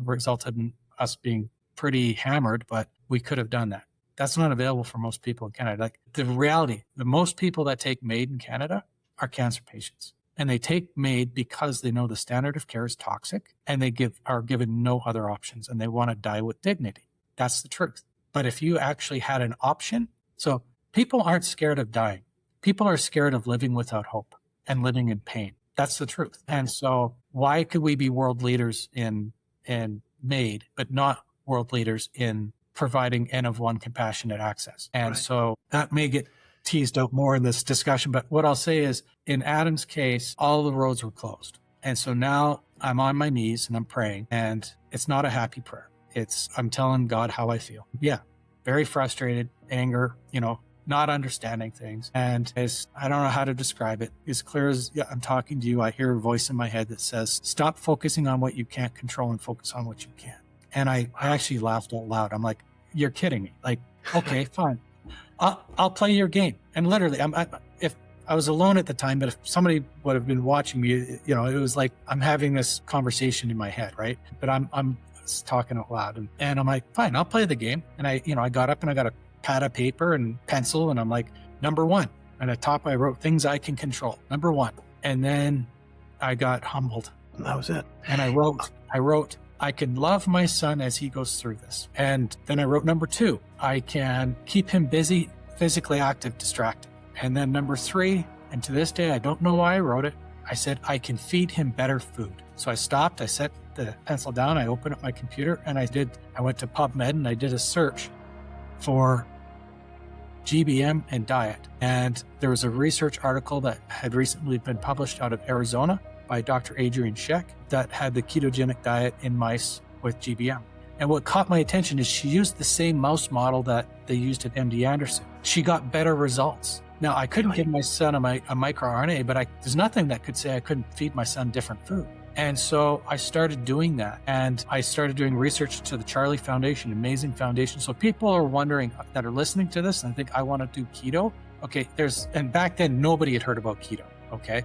resulted in us being pretty hammered, but we could have done that. That's not available for most people in Canada. Like, the reality, the most people that take MAID in Canada are cancer patients. And they take MAID because they know the standard of care is toxic, and they are given no other options, and they want to die with dignity. That's the truth. But if you actually had an option, so people aren't scared of dying. People are scared of living without hope and living in pain. That's the truth. And so why could we be world leaders in MAID, but not world leaders in providing N of 1 compassionate access? And right. So that may get teased out more in this discussion, but what I'll say is, in Adam's case, all the roads were closed. And so now I'm on my knees and I'm praying, and it's not a happy prayer. I'm telling God how I feel. Yeah. Very frustrated, anger, not understanding things. And I don't know how to describe it. As clear as I'm talking to you, I hear a voice in my head that says, stop focusing on what you can't control and focus on what you can. And I actually laughed out loud. I'm like, you're kidding me. Like, okay, fine. I'll play your game. And literally, I was alone at the time, but if somebody would have been watching me, you know, it was like I'm having this conversation in my head, right? But I'm talking out loud, and I'm like, fine, I'll play the game. And I got up and I got a pad of paper and pencil, and I'm like, number 1. And at the top, I wrote things I can control. Number 1. And then I got humbled. That was it. And I wrote, I can love my son as he goes through this. And then I wrote number 2, I can keep him busy, physically active, distracted. And then number 3, and to this day, I don't know why I wrote it, I said, I can feed him better food. So I stopped, I set the pencil down, I opened up my computer, and I went to PubMed and I did a search for GBM and diet. And there was a research article that had recently been published out of Arizona by Dr. Adrian Scheck that had the ketogenic diet in mice with GBM. And what caught my attention is she used the same mouse model that they used at MD Anderson. She got better results. Now, I couldn't give my son a microRNA, but there's nothing that could say I couldn't feed my son different food. And so I started doing that, and I started doing research to the Charlie Foundation, amazing foundation. So people are wondering that are listening to this and think I want to do keto. Okay, and back then nobody had heard about keto. Okay,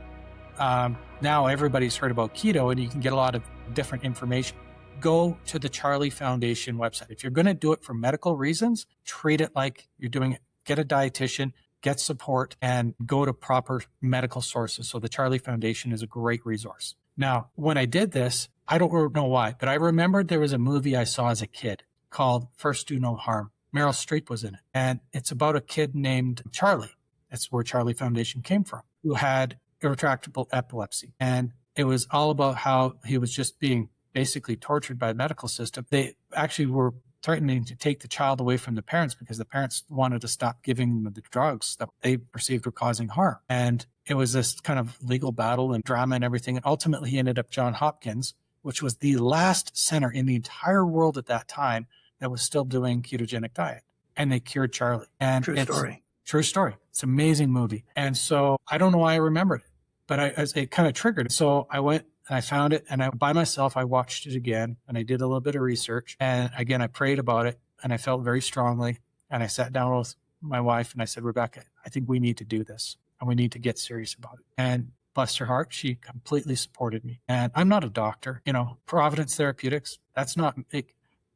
now everybody's heard about keto, and you can get a lot of different information. Go to the Charlie Foundation website. If you're going to do it for medical reasons, treat it like you're doing it. Get a dietitian, get support, and go to proper medical sources. So the Charlie Foundation is a great resource. Now, when I did this, I don't know why, but I remembered there was a movie I saw as a kid called First Do No Harm. Meryl Streep was in it. And it's about a kid named Charlie. That's where Charlie Foundation came from, who had irretractable epilepsy. And it was all about how he was just being basically tortured by the medical system. They actually were threatening to take the child away from the parents because the parents wanted to stop giving them the drugs that they perceived were causing harm. And it was this kind of legal battle and drama and everything. And ultimately, he ended up Johns Hopkins, which was the last center in the entire world at that time that was still doing ketogenic diet. And they cured Charlie. And True story. True story. It's an amazing movie. And so I don't know why I remembered it, but it kind of triggered. So I went and I found it, and by myself, I watched it again, and I did a little bit of research. And again, I prayed about it, and I felt very strongly. And I sat down with my wife and I said, Rebecca, I think we need to do this, and we need to get serious about it. And bless her heart, she completely supported me. And I'm not a doctor, Providence Therapeutics. That's not,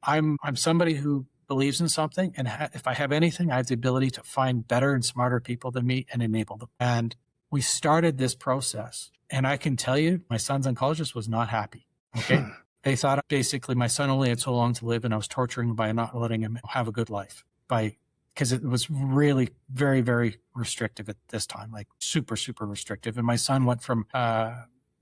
I'm somebody who believes in something. And if I have anything, I have the ability to find better and smarter people than me and enable them. And we started this process. And I can tell you, my son's oncologist was not happy. Okay. They thought basically my son only had so long to live, and I was torturing him by not letting him have a good life because it was really very, very restrictive at this time, like super, super restrictive. And my son went from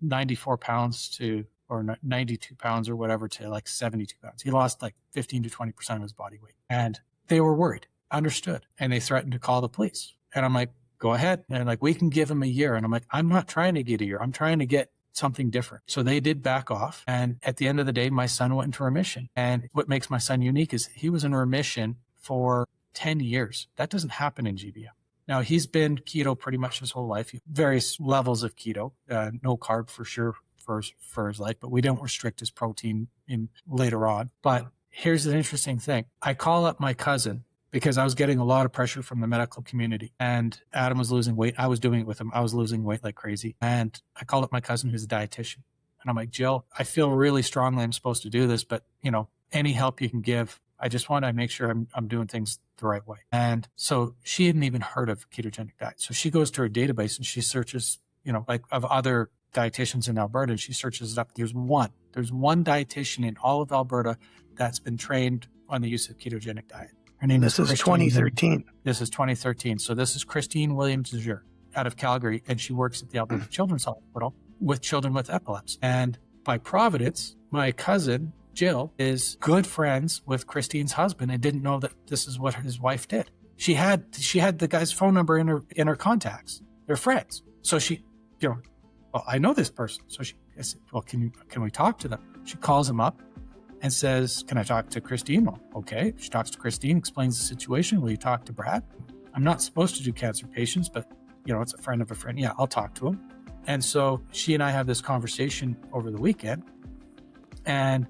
94 pounds or 92 pounds or whatever to like 72 pounds. He lost like 15 to 20% of his body weight. And they were worried, understood. And they threatened to call the police. And I'm like, go ahead. And like, we can give him a year. And I'm like, I'm not trying to get a year. I'm trying to get something different. So they did back off. And at the end of the day, my son went into remission. And what makes my son unique is he was in remission for 10 years. That doesn't happen in GBM. Now, he's been keto pretty much his whole life, various levels of keto, no carb for sure for his life, but we don't restrict his protein in later on. But here's the interesting thing. I call up my cousin because I was getting a lot of pressure from the medical community, and Adam was losing weight. I was doing it with him. I was losing weight like crazy. And I called up my cousin who's a dietitian. And I'm like, Jill, I feel really strongly I'm supposed to do this, but any help you can give, I just want to make sure I'm doing things the right way. And so she hadn't even heard of ketogenic diet. So she goes to her database and she searches, like of other dietitians in Alberta, and she searches it up. There's one dietitian in all of Alberta that's been trained on the use of ketogenic diet. Her name is 2013. This is 2013. So this is Christine Williams out of Calgary, and she works at the Alberta Children's Hospital with children with epilepsy. And by Providence, my cousin Jill is good friends with Christine's husband and didn't know that this is what his wife did. She had the guy's phone number in her contacts. They're friends. So she, well, I know this person. So I said, well, can we talk to them? She calls him up and says, can I talk to Christine? Well, okay. She talks to Christine, explains the situation. Will you talk to Brad? I'm not supposed to do cancer patients, but it's a friend of a friend. Yeah, I'll talk to him. And so she and I have this conversation over the weekend, and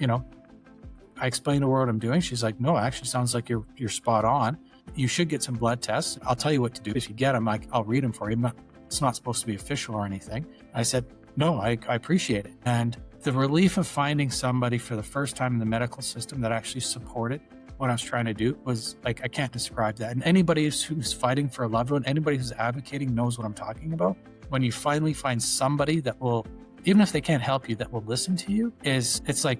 I explained to her what I'm doing. She's like, no, it actually sounds like you're spot on. you should get some blood tests. I'll tell you what to do. If you get them, I'll read them for you. It's not supposed to be official or anything. I said, no, I appreciate it. And the relief of finding somebody for the first time in the medical system that actually supported what I was trying to do was like, I can't describe that. And anybody who's fighting for a loved one, anybody who's advocating knows what I'm talking about. When you finally find somebody that will, even if they can't help you, that will listen to you, it's like,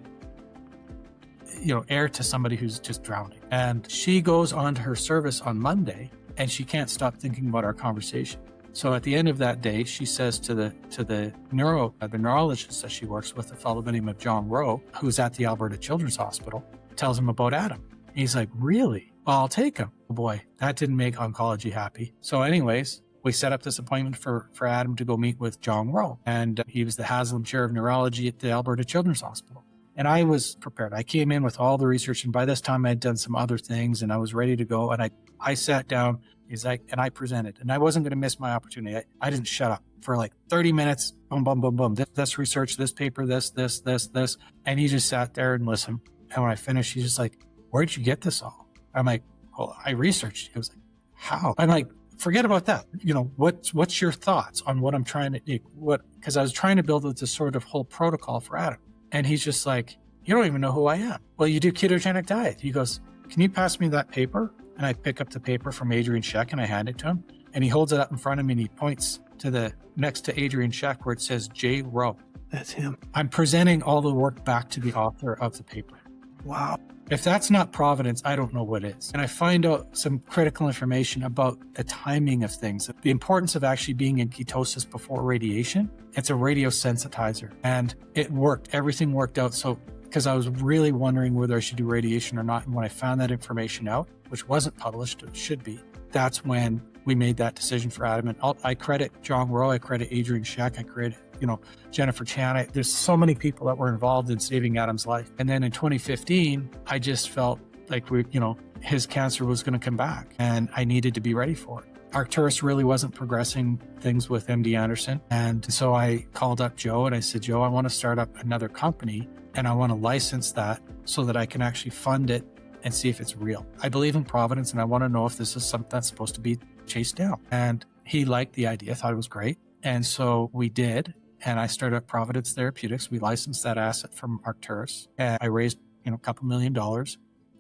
air to somebody who's just drowning. And she goes on to her service on Monday and she can't stop thinking about our conversation. So at the end of that day, she says to the neurologist that she works with, a fellow by the name of John Rowe, who's at the Alberta Children's Hospital, tells him about Adam. He's like, really? Well, I'll take him. Oh boy, that didn't make oncology happy. So anyways, we set up this appointment for Adam to go meet with John Rowe. And he was the Haslam Chair of Neurology at the Alberta Children's Hospital. And I was prepared. I came in with all the research. And by this time, I'd done some other things and I was ready to go. And I sat down. He's like, and I presented. And I wasn't going to miss my opportunity. I didn't shut up for like 30 minutes. Boom, boom, boom, boom. This research, this paper, this. And he just sat there and listened. And when I finished, he's just like, where'd you get this all? I'm like, well, I researched. He was like, how? I'm like, forget about that. What's your thoughts on what I'm trying to do? Because I was trying to build this sort of whole protocol for Adam. And he's just like, you don't even know who I am. Well, you do ketogenic diet. He goes, can you pass me that paper? And I pick up the paper from Adrian Scheck and I hand it to him. And he holds it up in front of me and he points to the next to Adrian Scheck where it says J. Rowe. That's him. I'm presenting all the work back to the author of the paper. Wow. If that's not Providence, I don't know what is. And I find out some critical information about the timing of things, the importance of actually being in ketosis before radiation. It's a radiosensitizer. And it worked. Everything worked out. So, because I was really wondering whether I should do radiation or not. And when I found that information out, which wasn't published, it should be, that's when we made that decision for Adam. And I credit John Rowe, I credit Adrian Scheck, I credit Jennifer Chan. There's so many people that were involved in saving Adam's life. And then in 2015, I just felt like his cancer was going to come back and I needed to be ready for it. Arcturus really wasn't progressing things with MD Anderson. And so I called up Joe and I said, Joe, I want to start up another company and I want to license that so that I can actually fund it and see if it's real. I believe in Providence and I want to know if this is something that's supposed to be chased down. And he liked the idea, thought it was great. And so we did. And I started up Providence Therapeutics. We licensed that asset from Arcturus. And I raised, a couple $1 million.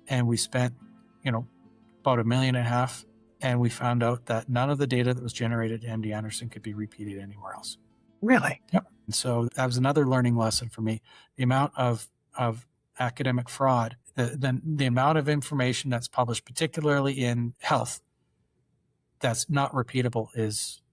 And we spent, about $1.5 million. And we found out that none of the data that was generated at MD Anderson could be repeated anywhere else. Really? Yep. And so that was another learning lesson for me. The amount of academic fraud, the amount of information that's published, particularly in health, that's not repeatable is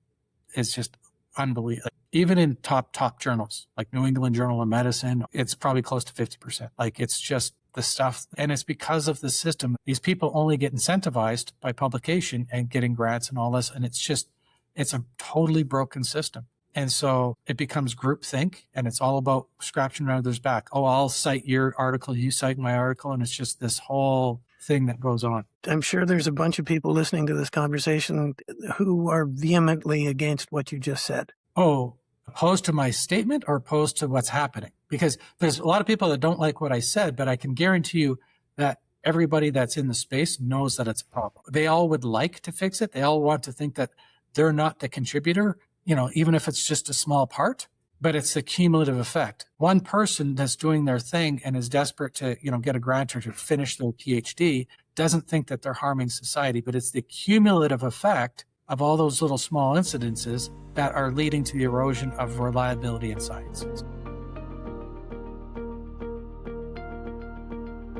just unbelievable. Even in top journals like New England Journal of Medicine, it's probably close to 50%. Like it's just the stuff. And it's because of the system. These people only get incentivized by publication and getting grants and all this. And it's a totally broken system. And so it becomes groupthink and it's all about scratching others back. Oh, I'll cite your article, you cite my article. And it's just this whole thing that goes on. I'm sure there's a bunch of people listening to this conversation who are vehemently against what you just said. Oh, opposed to my statement or opposed to what's happening? Because there's a lot of people that don't like what I said, but I can guarantee you that everybody that's in the space knows that it's a problem. They all would like to fix it. They all want to think that they're not the contributor, even if it's just a small part, but it's the cumulative effect. One person that's doing their thing and is desperate to, get a grant or to finish their PhD doesn't think that they're harming society, but it's the cumulative effect of all those little small incidences that are leading to the erosion of reliability in science.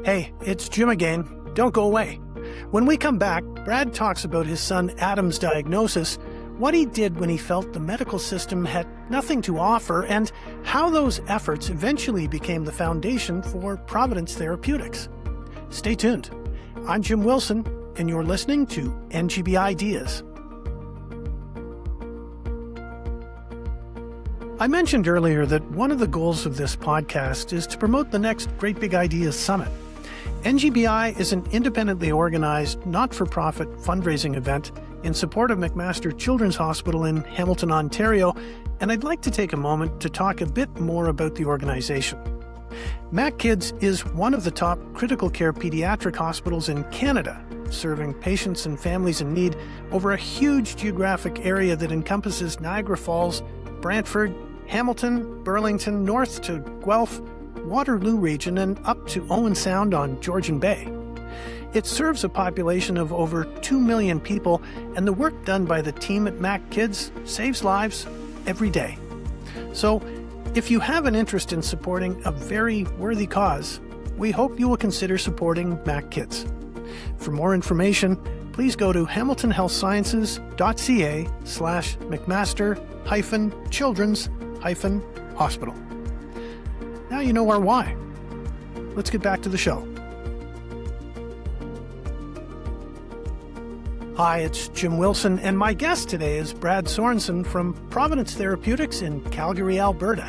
Hey, it's Jim again. Don't go away. When we come back, Brad talks about his son Adam's diagnosis, what he did when he felt the medical system had nothing to offer, and how those efforts eventually became the foundation for Providence Therapeutics. Stay tuned. I'm Jim Wilson, and you're listening to NGBideas. I mentioned earlier that one of the goals of this podcast is to promote the next Great Big Ideas Summit. NGBI is an independently organized, not-for-profit fundraising event in support of McMaster Children's Hospital in Hamilton, Ontario, and I'd like to take a moment to talk a bit more about the organization. MacKids is one of the top critical care pediatric hospitals in Canada, serving patients and families in need over a huge geographic area that encompasses Niagara Falls, Brantford, Hamilton, Burlington, north to Guelph, Waterloo region, and up to Owen Sound on Georgian Bay. It serves a population of over 2 million people, and the work done by the team at Mac Kids saves lives every day. So, if you have an interest in supporting a very worthy cause, we hope you will consider supporting Mac Kids. For more information, please go to hamiltonhealthsciences.ca/McMaster-Children's-Hospital. Now you know our why. Let's get back to the show. Hi, it's Jim Wilson, and my guest today is Brad Sorenson from Providence Therapeutics in Calgary, Alberta.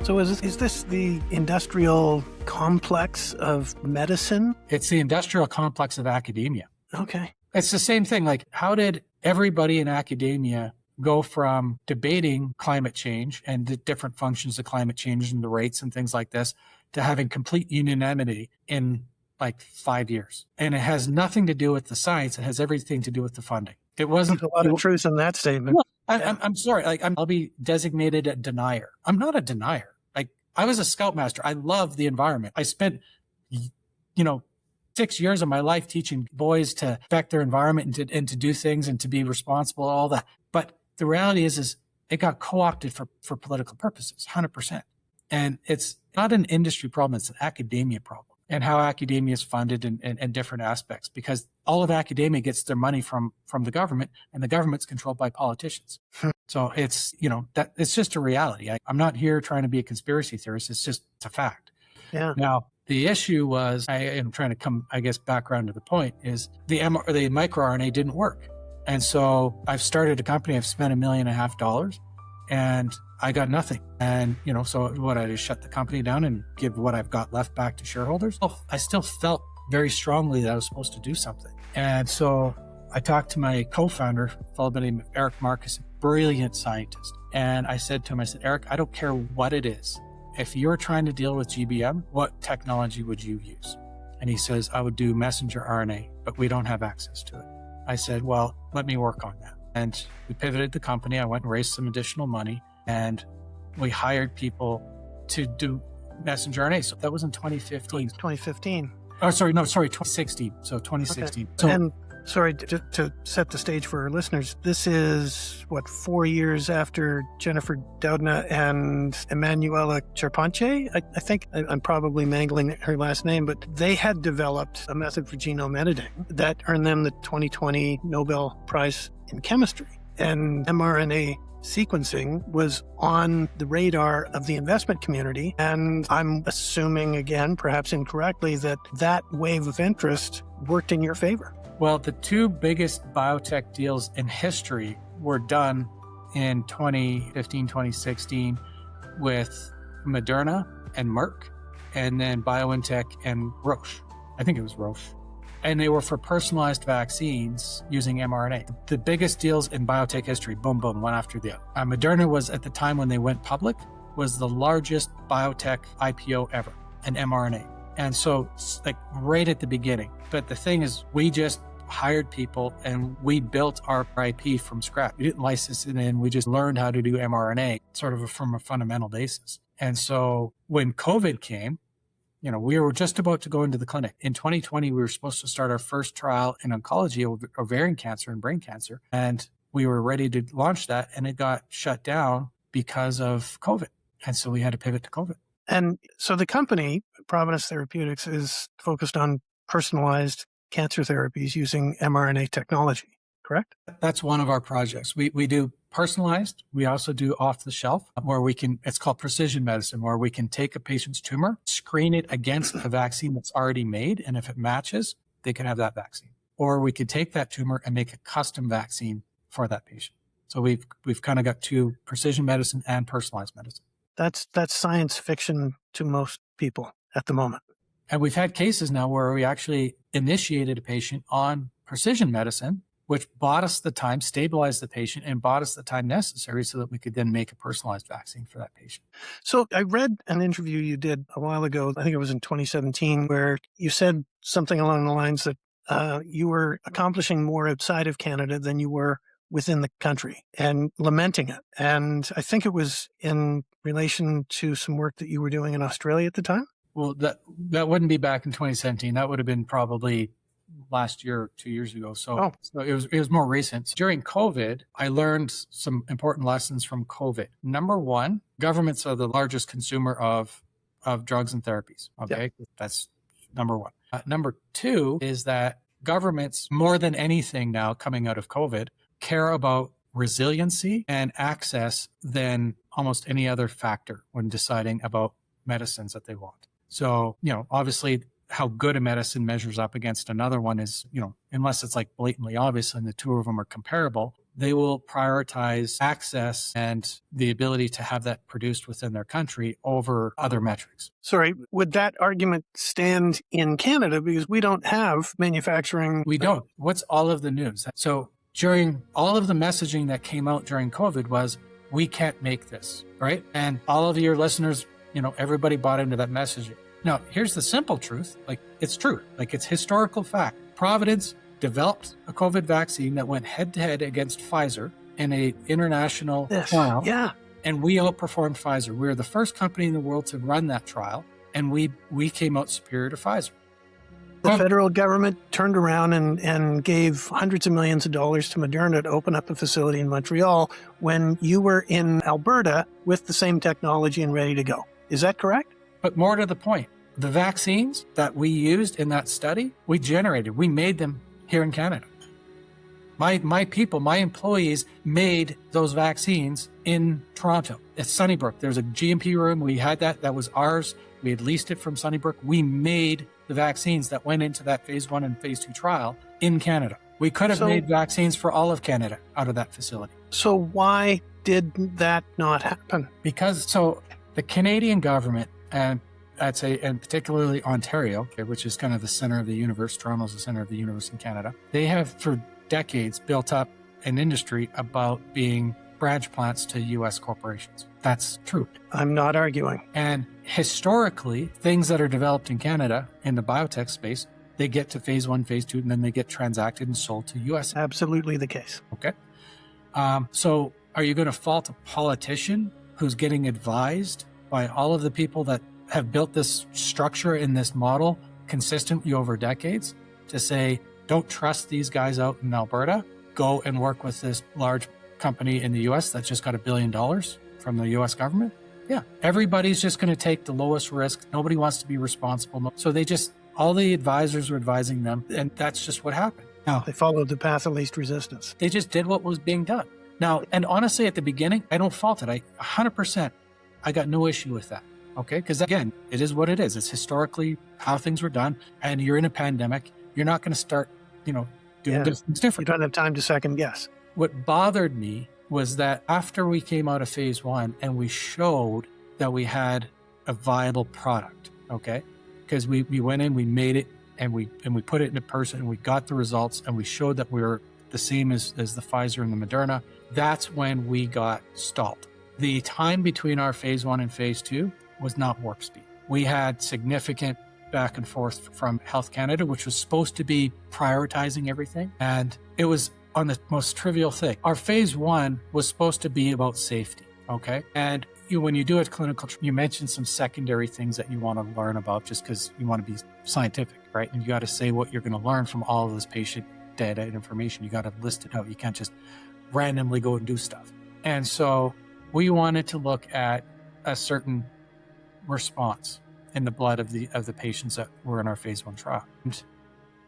So is this the industrial complex of medicine? It's the industrial complex of academia. Okay. It's the same thing. Like, how did everybody in academia go from debating climate change and the different functions of climate change and the rates and things like this to having complete unanimity in like 5 years? And it has nothing to do with the science. It has everything to do with the funding. It wasn't There's a lot of truth in that statement. Well, I'm sorry. Like, I'll be designated a denier. I'm not a denier. Like, I was a scoutmaster. I love the environment. I spent, 6 years of my life teaching boys to affect their environment and to do things and to be responsible, all that. But the reality is it got co-opted for political purposes, 100%. And it's not an industry problem. It's an academia problem, and how academia is funded and different aspects, because all of academia gets their money from the government, and the government's controlled by politicians. So it's, that it's just a reality. I'm not here trying to be a conspiracy theorist. It's a fact. Yeah. Now, the issue was, I am trying to come, I guess, back around to the point, is the microRNA didn't work. And so I've started a company. I've spent $1.5 million, and I got nothing. And, so what, I just shut the company down and give what I've got left back to shareholders? I still felt very strongly that I was supposed to do something. And so I talked to my co-founder, a fellow by the name of Eric Marcus, a brilliant scientist. And I said to him, Eric, I don't care what it is. If you're trying to deal with GBM, what technology would you use? And he says, I would do messenger RNA, but we don't have access to it. I said, well, let me work on that. And we pivoted the company. I went and raised some additional money, and we hired people to do messenger RNA. So that was in 2015. 2015. Oh, sorry, 2016. So 2016. Okay. So, and sorry, just to set the stage for our listeners, this is, 4 years after Jennifer Doudna and Emanuela Charpentier? I think I'm probably mangling her last name, but they had developed a method for genome editing that earned them the 2020 Nobel Prize in Chemistry. And mRNA sequencing was on the radar of the investment community. And I'm assuming, again, perhaps incorrectly, that wave of interest worked in your favor. Well, the two biggest biotech deals in history were done in 2015, 2016 with Moderna and Merck, and then BioNTech and Roche. I think it was Roche. And they were for personalized vaccines using mRNA. The biggest deals in biotech history, boom, boom, one after the other. Moderna was, at the time when they went public, was the largest biotech IPO ever, an mRNA. And so, like, right at the beginning. But the thing is, we just hired people and we built our IP from scratch. We didn't license it in. We just learned how to do mRNA sort of from a fundamental basis. And so when COVID came, we were just about to go into the clinic. In 2020, we were supposed to start our first trial in oncology, ovarian cancer and brain cancer. And we were ready to launch that, and it got shut down because of COVID. And so we had to pivot to COVID. And so the company, Providence Therapeutics, is focused on personalized cancer therapies using mRNA technology, correct? That's one of our projects. We do personalized. We also do off the shelf, where it's called precision medicine, where we can take a patient's tumor, screen it against a vaccine that's already made, and if it matches, they can have that vaccine. Or we could take that tumor and make a custom vaccine for that patient. So we've kind of got two: precision medicine and personalized medicine. That's science fiction to most people at the moment. And we've had cases now where we actually initiated a patient on precision medicine, which bought us the time, stabilized the patient, and bought us the time necessary so that we could then make a personalized vaccine for that patient. So I read an interview you did a while ago, I think it was in 2017, where you said something along the lines that you were accomplishing more outside of Canada than you were within the country, and lamenting it. And I think it was in relation to some work that you were doing in Australia at the time. Well, that wouldn't be back in 2017. That would have been probably last year, 2 years ago. So it was more recent. During COVID, I learned some important lessons from COVID. Number one, governments are the largest consumer of drugs and therapies. Okay, that's number one. Number two is that governments, more than anything now coming out of COVID, care about resiliency and access than almost any other factor when deciding about medicines that they want. So, obviously how good a medicine measures up against another one is, unless it's like blatantly obvious and the two of them are comparable, they will prioritize access and the ability to have that produced within their country over other metrics. Sorry, would that argument stand in Canada? Because we don't have manufacturing. We don't. What's all of the news? So during all of the messaging that came out during COVID was, we can't make this, right? And all of your listeners, everybody bought into that messaging. Now, here's the simple truth. It's true. It's historical fact. Providence developed a COVID vaccine that went head-to-head against Pfizer in an international trial. Yeah. And we outperformed Pfizer. We were the first company in the world to run that trial, and we came out superior to Pfizer. The federal government turned around and gave hundreds of millions of dollars to Moderna to open up a facility in Montreal when you were in Alberta with the same technology and ready to go. Is that correct? But more to the point, the vaccines that we used in that study, we made them here in Canada. My people, my employees made those vaccines in Toronto at Sunnybrook. There's a GMP room. We had that was ours. We had leased it from Sunnybrook. We made the vaccines that went into that phase 1 and phase 2 trial in Canada. We could have made vaccines for all of Canada out of that facility. So why did that not happen? Because the Canadian government, and I'd say, and particularly Ontario, which is kind of the center of the universe, Toronto's the center of the universe in Canada, they have for decades built up an industry about being branch plants to U.S. corporations. That's true. I'm not arguing. And historically, things that are developed in Canada in the biotech space, they get to phase 1, phase 2, and then they get transacted and sold to U.S. Absolutely the case. Okay. So are you going to fault a politician who's getting advised by all of the people that have built this structure in this model consistently over decades to say, don't trust these guys out in Alberta, go and work with this large company in the US that's just got $1 billion from the US government? Yeah, everybody's just going to take the lowest risk. Nobody wants to be responsible. So all the advisors were advising them, and that's just what happened. Now, they followed the path of least resistance. They just did what was being done. Now, and honestly, at the beginning, I don't fault it. 100%, I got no issue with that. Okay, because again, it is what it is. It's historically how things were done, and you're in a pandemic. You're not going to start, doing things different. You don't have time to second guess. What bothered me was that after we came out of phase 1 and we showed that we had a viable product, okay, because we went in, we made it, and we put it in a person, and we got the results, and we showed that we were the same as the Pfizer and the Moderna. That's when we got stalled. The time between our phase 1 and phase 2 was not warp speed. We had significant back and forth from Health Canada, which was supposed to be prioritizing everything. And it was on the most trivial thing. Our phase 1 was supposed to be about safety. Okay. And when you do a clinical, you mentioned some secondary things that you want to learn about just because you want to be scientific, right? And you got to say what you're going to learn from all of this patient data and information. You got to list it out. You can't just randomly go and do stuff. And so we wanted to look at a certain response in the blood of the patients that were in our phase 1 trial.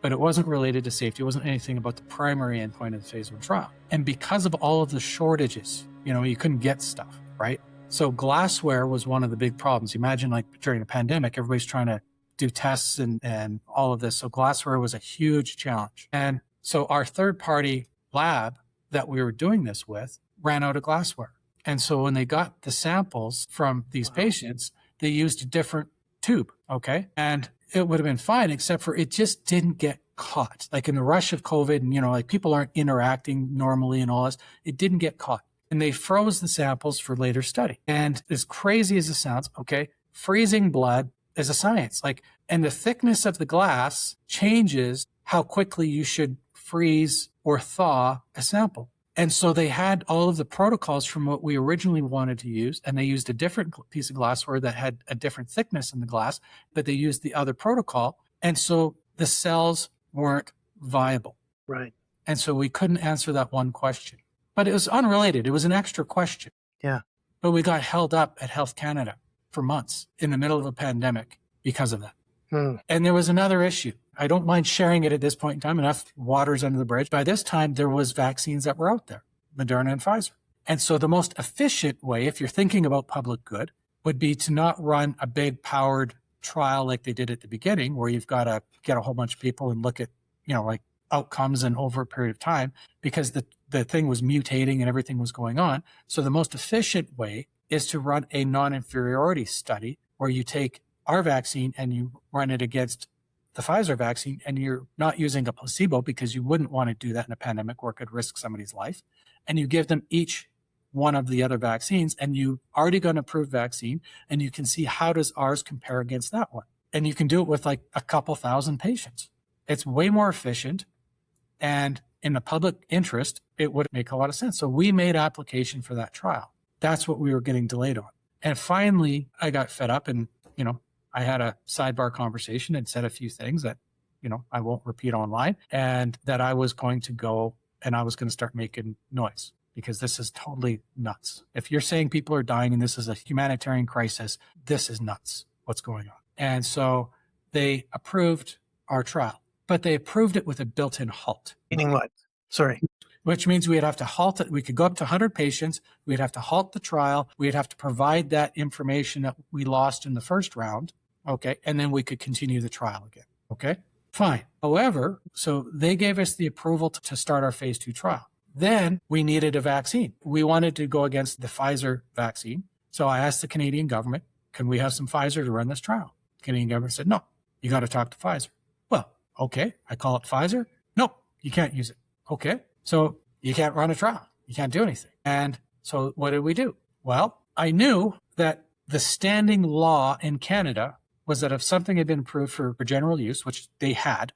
But it wasn't related to safety. It wasn't anything about the primary endpoint of the phase 1 trial. And because of all of the shortages, you couldn't get stuff, right? So glassware was one of the big problems. Imagine during a pandemic, everybody's trying to do tests and all of this. So glassware was a huge challenge. And so our third-party lab that we were doing this with ran out of glassware. And so when they got the samples from these patients, they used a different tube, okay? And it would have been fine, except for it just didn't get caught. Like in the rush of COVID and, like people aren't interacting normally and all this, it didn't get caught. And they froze the samples for later study. And as crazy as it sounds, okay, freezing blood is a science. And the thickness of the glass changes how quickly you should freeze or thaw a sample. And so they had all of the protocols from what we originally wanted to use, and they used a different piece of glassware that had a different thickness in the glass, but they used the other protocol. And so the cells weren't viable. Right. And so we couldn't answer that one question. But it was unrelated. It was an extra question. Yeah. But we got held up at Health Canada for months in the middle of a pandemic because of that. And there was another issue. I don't mind sharing it at this point in time. Enough water's under the bridge. By this time, there was vaccines that were out there, Moderna and Pfizer. And so the most efficient way, if you're thinking about public good, would be to not run a big powered trial like they did at the beginning, where you've got to get a whole bunch of people and look at, outcomes and over a period of time, because the thing was mutating and everything was going on. So the most efficient way is to run a non-inferiority study where you take our vaccine and you run it against the Pfizer vaccine, and you're not using a placebo because you wouldn't want to do that in a pandemic where it could risk somebody's life. And you give them each one of the other vaccines, and you already got an approved vaccine, and you can see how does ours compare against that one. And you can do it with a couple thousand patients. It's way more efficient. And in the public interest, it would make a lot of sense. So we made application for that trial. That's what we were getting delayed on. And finally, I got fed up and, I had a sidebar conversation and said a few things that, I won't repeat online, and that I was going to go and I was going to start making noise, because this is totally nuts. If you're saying people are dying and this is a humanitarian crisis, this is nuts what's going on. And so they approved our trial, but they approved it with a built-in halt. Meaning what? Sorry. Which means we'd have to halt it. We could go up to 100 patients. We'd have to halt the trial. We'd have to provide that information that we lost in the first round. Okay. And then we could continue the trial again. Okay. Fine. However, so they gave us the approval to start our phase 2 trial. Then we needed a vaccine. We wanted to go against the Pfizer vaccine. So I asked the Canadian government, can we have some Pfizer to run this trial? The Canadian government said, no, you got to talk to Pfizer. Well, okay. I call it Pfizer. No, you can't use it. Okay. So you can't run a trial. You can't do anything. And so what did we do? Well, I knew that the standing law in Canada was that if something had been approved for general use, which they had,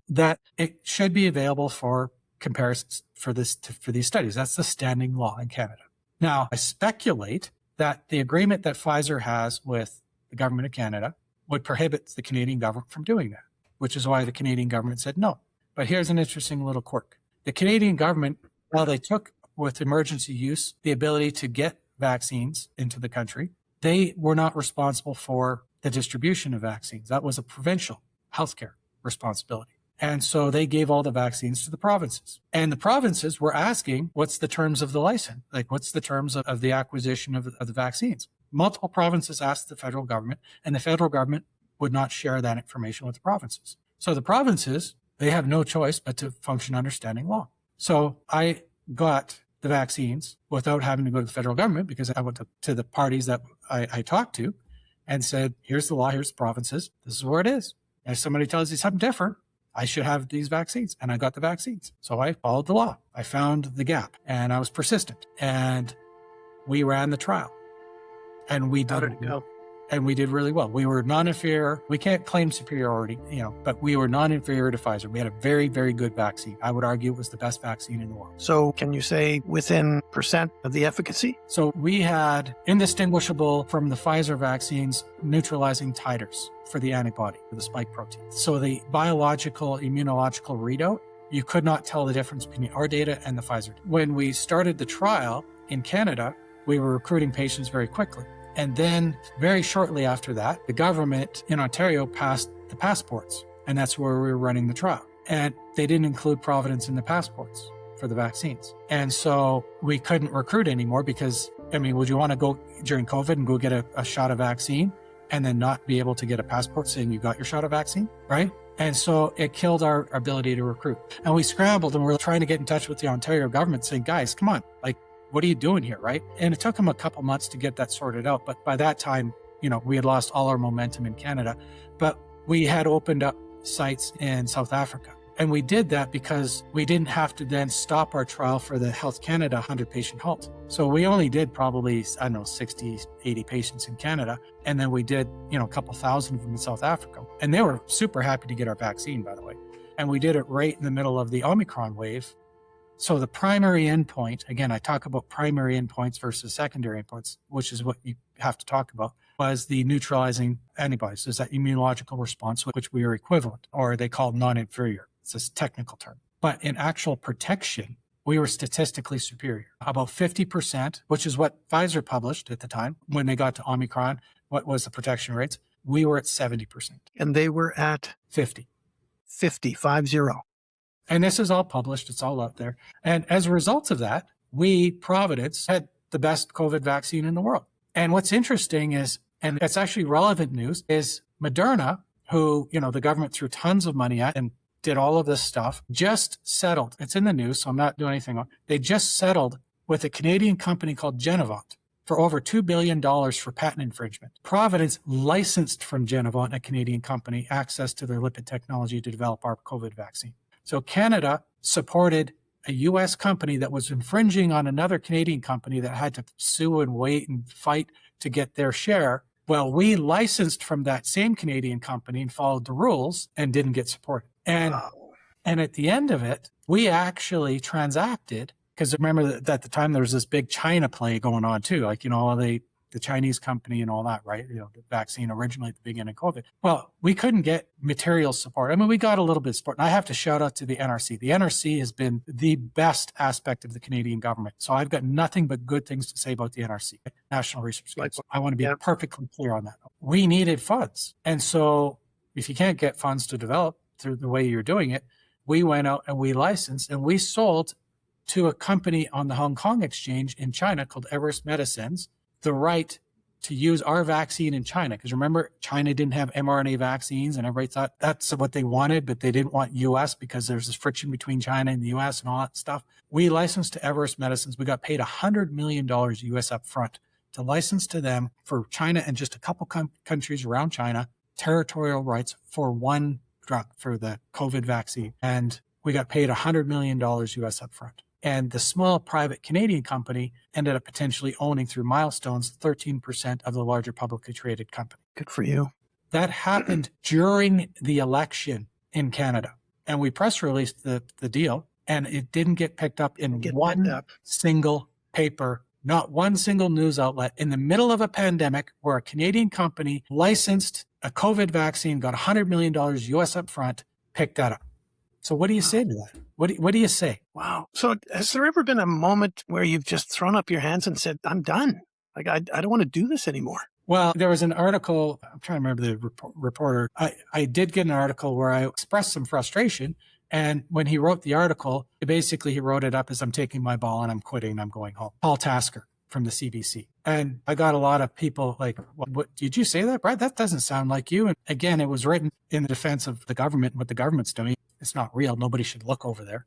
that it should be available for comparisons for these studies. That's the standing law in Canada. Now, I speculate that the agreement that Pfizer has with the government of Canada would prohibit the Canadian government from doing that, which is why the Canadian government said no. But here's an interesting little quirk. The Canadian government, while they took with emergency use the ability to get vaccines into the country, they were not responsible for the distribution of vaccines. That was a provincial healthcare responsibility. And so they gave all the vaccines to the provinces. And the provinces were asking, what's the terms of the license? What's the terms of the acquisition of the vaccines? Multiple provinces asked the federal government, and the federal government would not share that information with the provinces. So the provinces, they have no choice but to function under standing law. So I got the vaccines without having to go to the federal government, because I went to the parties that I talked to and said, here's the law, here's the provinces, this is where it is. And if somebody tells you something different, I should have these vaccines. And I got the vaccines. So I followed the law. I found the gap, and I was persistent, and we ran the trial, and we did. How did it go? And we did really well. We were non-inferior. We can't claim superiority, but we were non-inferior to Pfizer. We had a very, very good vaccine. I would argue it was the best vaccine in the world. So can you say within % of the efficacy? So we had indistinguishable from the Pfizer vaccines neutralizing titers for the antibody, for the spike protein. So the biological immunological readout, you could not tell the difference between our data and the Pfizer. When we started the trial in Canada, we were recruiting patients very quickly. And then very shortly after that, the government in Ontario passed the passports, and that's where we were running the trial. And they didn't include Providence in the passports for the vaccines. And so we couldn't recruit anymore because, would you want to go during COVID and go get a shot of vaccine and then not be able to get a passport saying you got your shot of vaccine, right? And so it killed our ability to recruit. And we scrambled, and we were trying to get in touch with the Ontario government saying, guys, come on, what are you doing here, right? And it took them a couple months to get that sorted out. But by that time, we had lost all our momentum in Canada. But we had opened up sites in South Africa. And we did that because we didn't have to then stop our trial for the Health Canada 100-patient halt. So we only did probably, 60, 80 patients in Canada. And then we did, a couple thousand of them in South Africa. And they were super happy to get our vaccine, by the way. And we did it right in the middle of the Omicron wave. So the primary endpoint, again, I talk about primary endpoints versus secondary endpoints, which is what you have to talk about, was the neutralizing antibodies. Is that immunological response, which we are equivalent, or they call non-inferior. It's a technical term. But in actual protection, we were statistically superior. About 50%, which is what Pfizer published at the time. When they got to Omicron, what was the protection rates? We were at 70%. And they were at 50. 50. And this is all published. It's all out there. And as a result of that, we, Providence, had the best COVID vaccine in the world. And what's interesting is, and it's actually relevant news, is Moderna, who, the government threw tons of money at and did all of this stuff, just settled. It's in the news, so I'm not doing anything wrong. They just settled with a Canadian company called Genevant for over $2 billion for patent infringement. Providence licensed from Genevant, a Canadian company, access to their lipid technology to develop our COVID vaccine. So Canada supported a U.S. company that was infringing on another Canadian company that had to sue and wait and fight to get their share. Well, we licensed from that same Canadian company and followed the rules and didn't get supported. And at the end of it, we actually transacted, because remember that at the time there was this big China play going on too, like, the Chinese company and all that, right? The vaccine originally at the beginning of COVID. Well, we couldn't get material support. I mean, we got a little bit of support. And I have to shout out to the NRC. The NRC has been the best aspect of the Canadian government. So I've got nothing but good things to say about the NRC, National Research Council. I want to be perfectly clear on that. We needed funds. And so if you can't get funds to develop through the way you're doing it, we went out and we licensed and we sold to a company on the Hong Kong exchange in China called Everest Medicines the right to use our vaccine in China. Because remember, China didn't have mRNA vaccines and everybody thought that's what they wanted, but they didn't want US because there's this friction between China and the US and all that stuff. We licensed to Everest Medicines. We got paid $100 million US up front to license to them for China and just a couple countries around China, territorial rights for one drug for the COVID vaccine. And we got paid $100 million US up front. And the small private Canadian company ended up potentially owning through milestones 13% of the larger publicly traded company. Good for you. That happened during the election in Canada. And we press released the deal, and it didn't get picked up in one single paper, not one single news outlet in the middle of a pandemic where a Canadian company licensed a COVID vaccine, got $100 million US up front, picked that up. So what do you say to that? What do you say? Wow. So has there ever been a moment where you've just thrown up your hands and said, I'm done? Like, I don't want to do this anymore. Well, there was an article, I'm trying to remember the reporter. I did get an article where I expressed some frustration. And when he wrote the article, he wrote it up as I'm taking my ball and I'm quitting and I'm going home. Paul Tasker from the CBC. And I got a lot of people like, what did you say that, Brad? That doesn't sound like you. And again, it was written in the defense of the government, what the government's doing. It's not real. Nobody should look over there.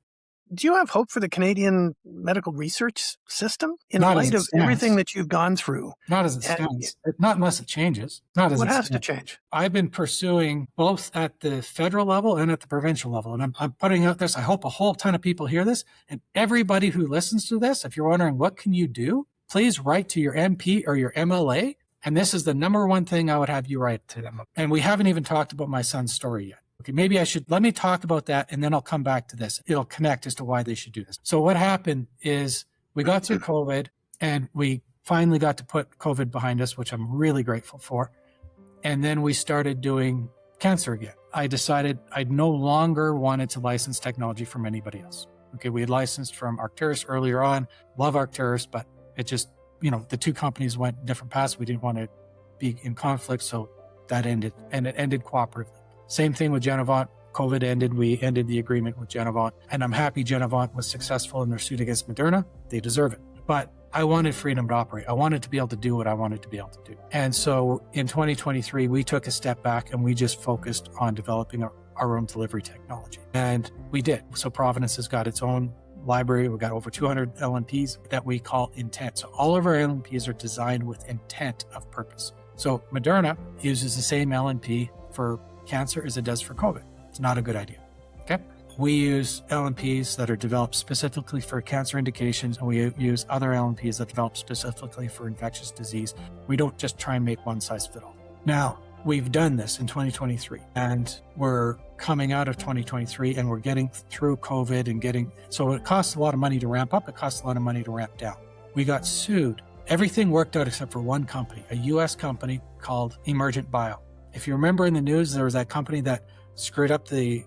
Do you have hope for the Canadian medical research system in light of everything that you've gone through? Not as it stands. Not unless it changes. What has to change? I've been pursuing both at the federal level and at the provincial level. And I'm putting out this. I hope a whole ton of people hear this. And everybody who listens to this, if you're wondering what can you do, please write to your MP or your MLA. And this is the number one thing I would have you write to them. And we haven't even talked about my son's story yet. Okay, maybe let me talk about that and then I'll come back to this. It'll connect as to why they should do this. So what happened is we got through COVID and we finally got to put COVID behind us, which I'm really grateful for. And then we started doing cancer again. I decided I no longer wanted to license technology from anybody else. Okay, we had licensed from Arcturus earlier on, love Arcturus, but it just, the two companies went different paths. We didn't want to be in conflict, so that ended, and it ended cooperatively. Same thing with Genevant. COVID ended. We ended the agreement with Genevant. And I'm happy Genevant was successful in their suit against Moderna. They deserve it. But I wanted freedom to operate. I wanted to be able to do what I wanted to be able to do. And so in 2023, we took a step back and we just focused on developing our own delivery technology. And we did. So Providence has got its own library. We've got over 200 LNPs that we call intent. So all of our LNPs are designed with intent of purpose. So Moderna uses the same LNP for cancer as it does for COVID. It's not a good idea. Okay. We use LNPs that are developed specifically for cancer indications, and we use other LNPs that develop specifically for infectious disease. We don't just try and make one size fit all. Now, we've done this in 2023, and we're coming out of 2023, and we're getting through COVID and so it costs a lot of money to ramp up. It costs a lot of money to ramp down. We got sued. Everything worked out except for one company, a US company called Emergent Bio. If you remember in the news, there was that company that screwed up the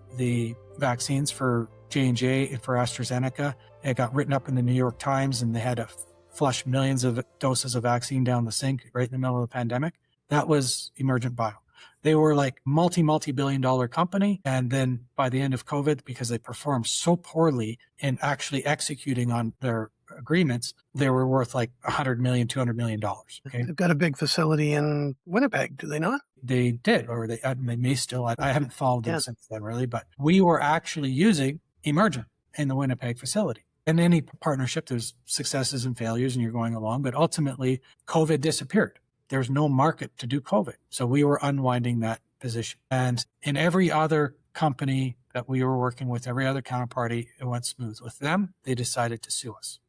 vaccines for J&J and for AstraZeneca. It got written up in the New York Times, and they had to flush millions of doses of vaccine down the sink right in the middle of the pandemic. That was Emergent Bio. They were like multi-billion-dollar company. And then by the end of COVID, because they performed so poorly in actually executing on their agreements, they were worth like $100 million, $200 million. Okay? They've got a big facility in Winnipeg, do they not? They did, or they may still. I haven't followed them since then, really. But we were actually using Emergent in the Winnipeg facility. In any partnership, there's successes and failures, and you're going along. But ultimately, COVID disappeared. There's no market to do COVID. So we were unwinding that position. And in every other company that we were working with, every other counterparty, it went smooth. With them, they decided to sue us.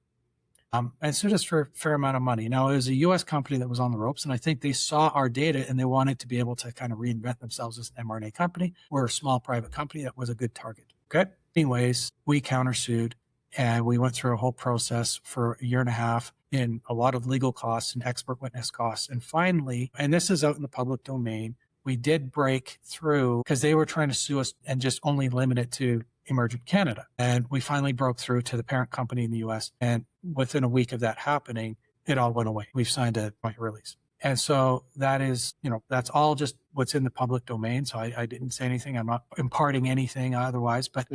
And sued us for a fair amount of money. Now, it was a U.S. company that was on the ropes, and I think they saw our data and they wanted to be able to kind of reinvent themselves as an mRNA company. We're a small private company that was a good target. Okay. Anyways, we countersued, and we went through a whole process for a year and a half in a lot of legal costs and expert witness costs. And finally, and this is out in the public domain, we did break through because they were trying to sue us and just only limit it to Emergent Canada. And we finally broke through to the parent company in the US. And within a week of that happening, it all went away. We've signed a joint release. And so that is, that's all just what's in the public domain. So I didn't say anything. I'm not imparting anything otherwise. But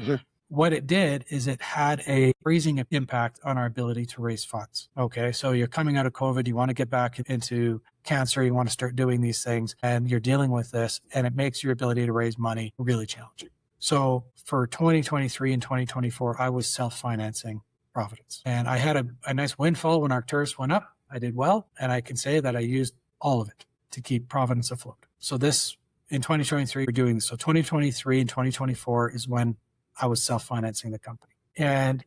what it did is it had a freezing impact on our ability to raise funds. Okay. So you're coming out of COVID. You want to get back into cancer. You want to start doing these things, and you're dealing with this, and it makes your ability to raise money really challenging. So for 2023 and 2024, I was self-financing Providence. And I had a nice windfall when Arcturus went up. I did well. And I can say that I used all of it to keep Providence afloat. So this, in 2023, we're doing this. So 2023 and 2024 is when I was self-financing the company. And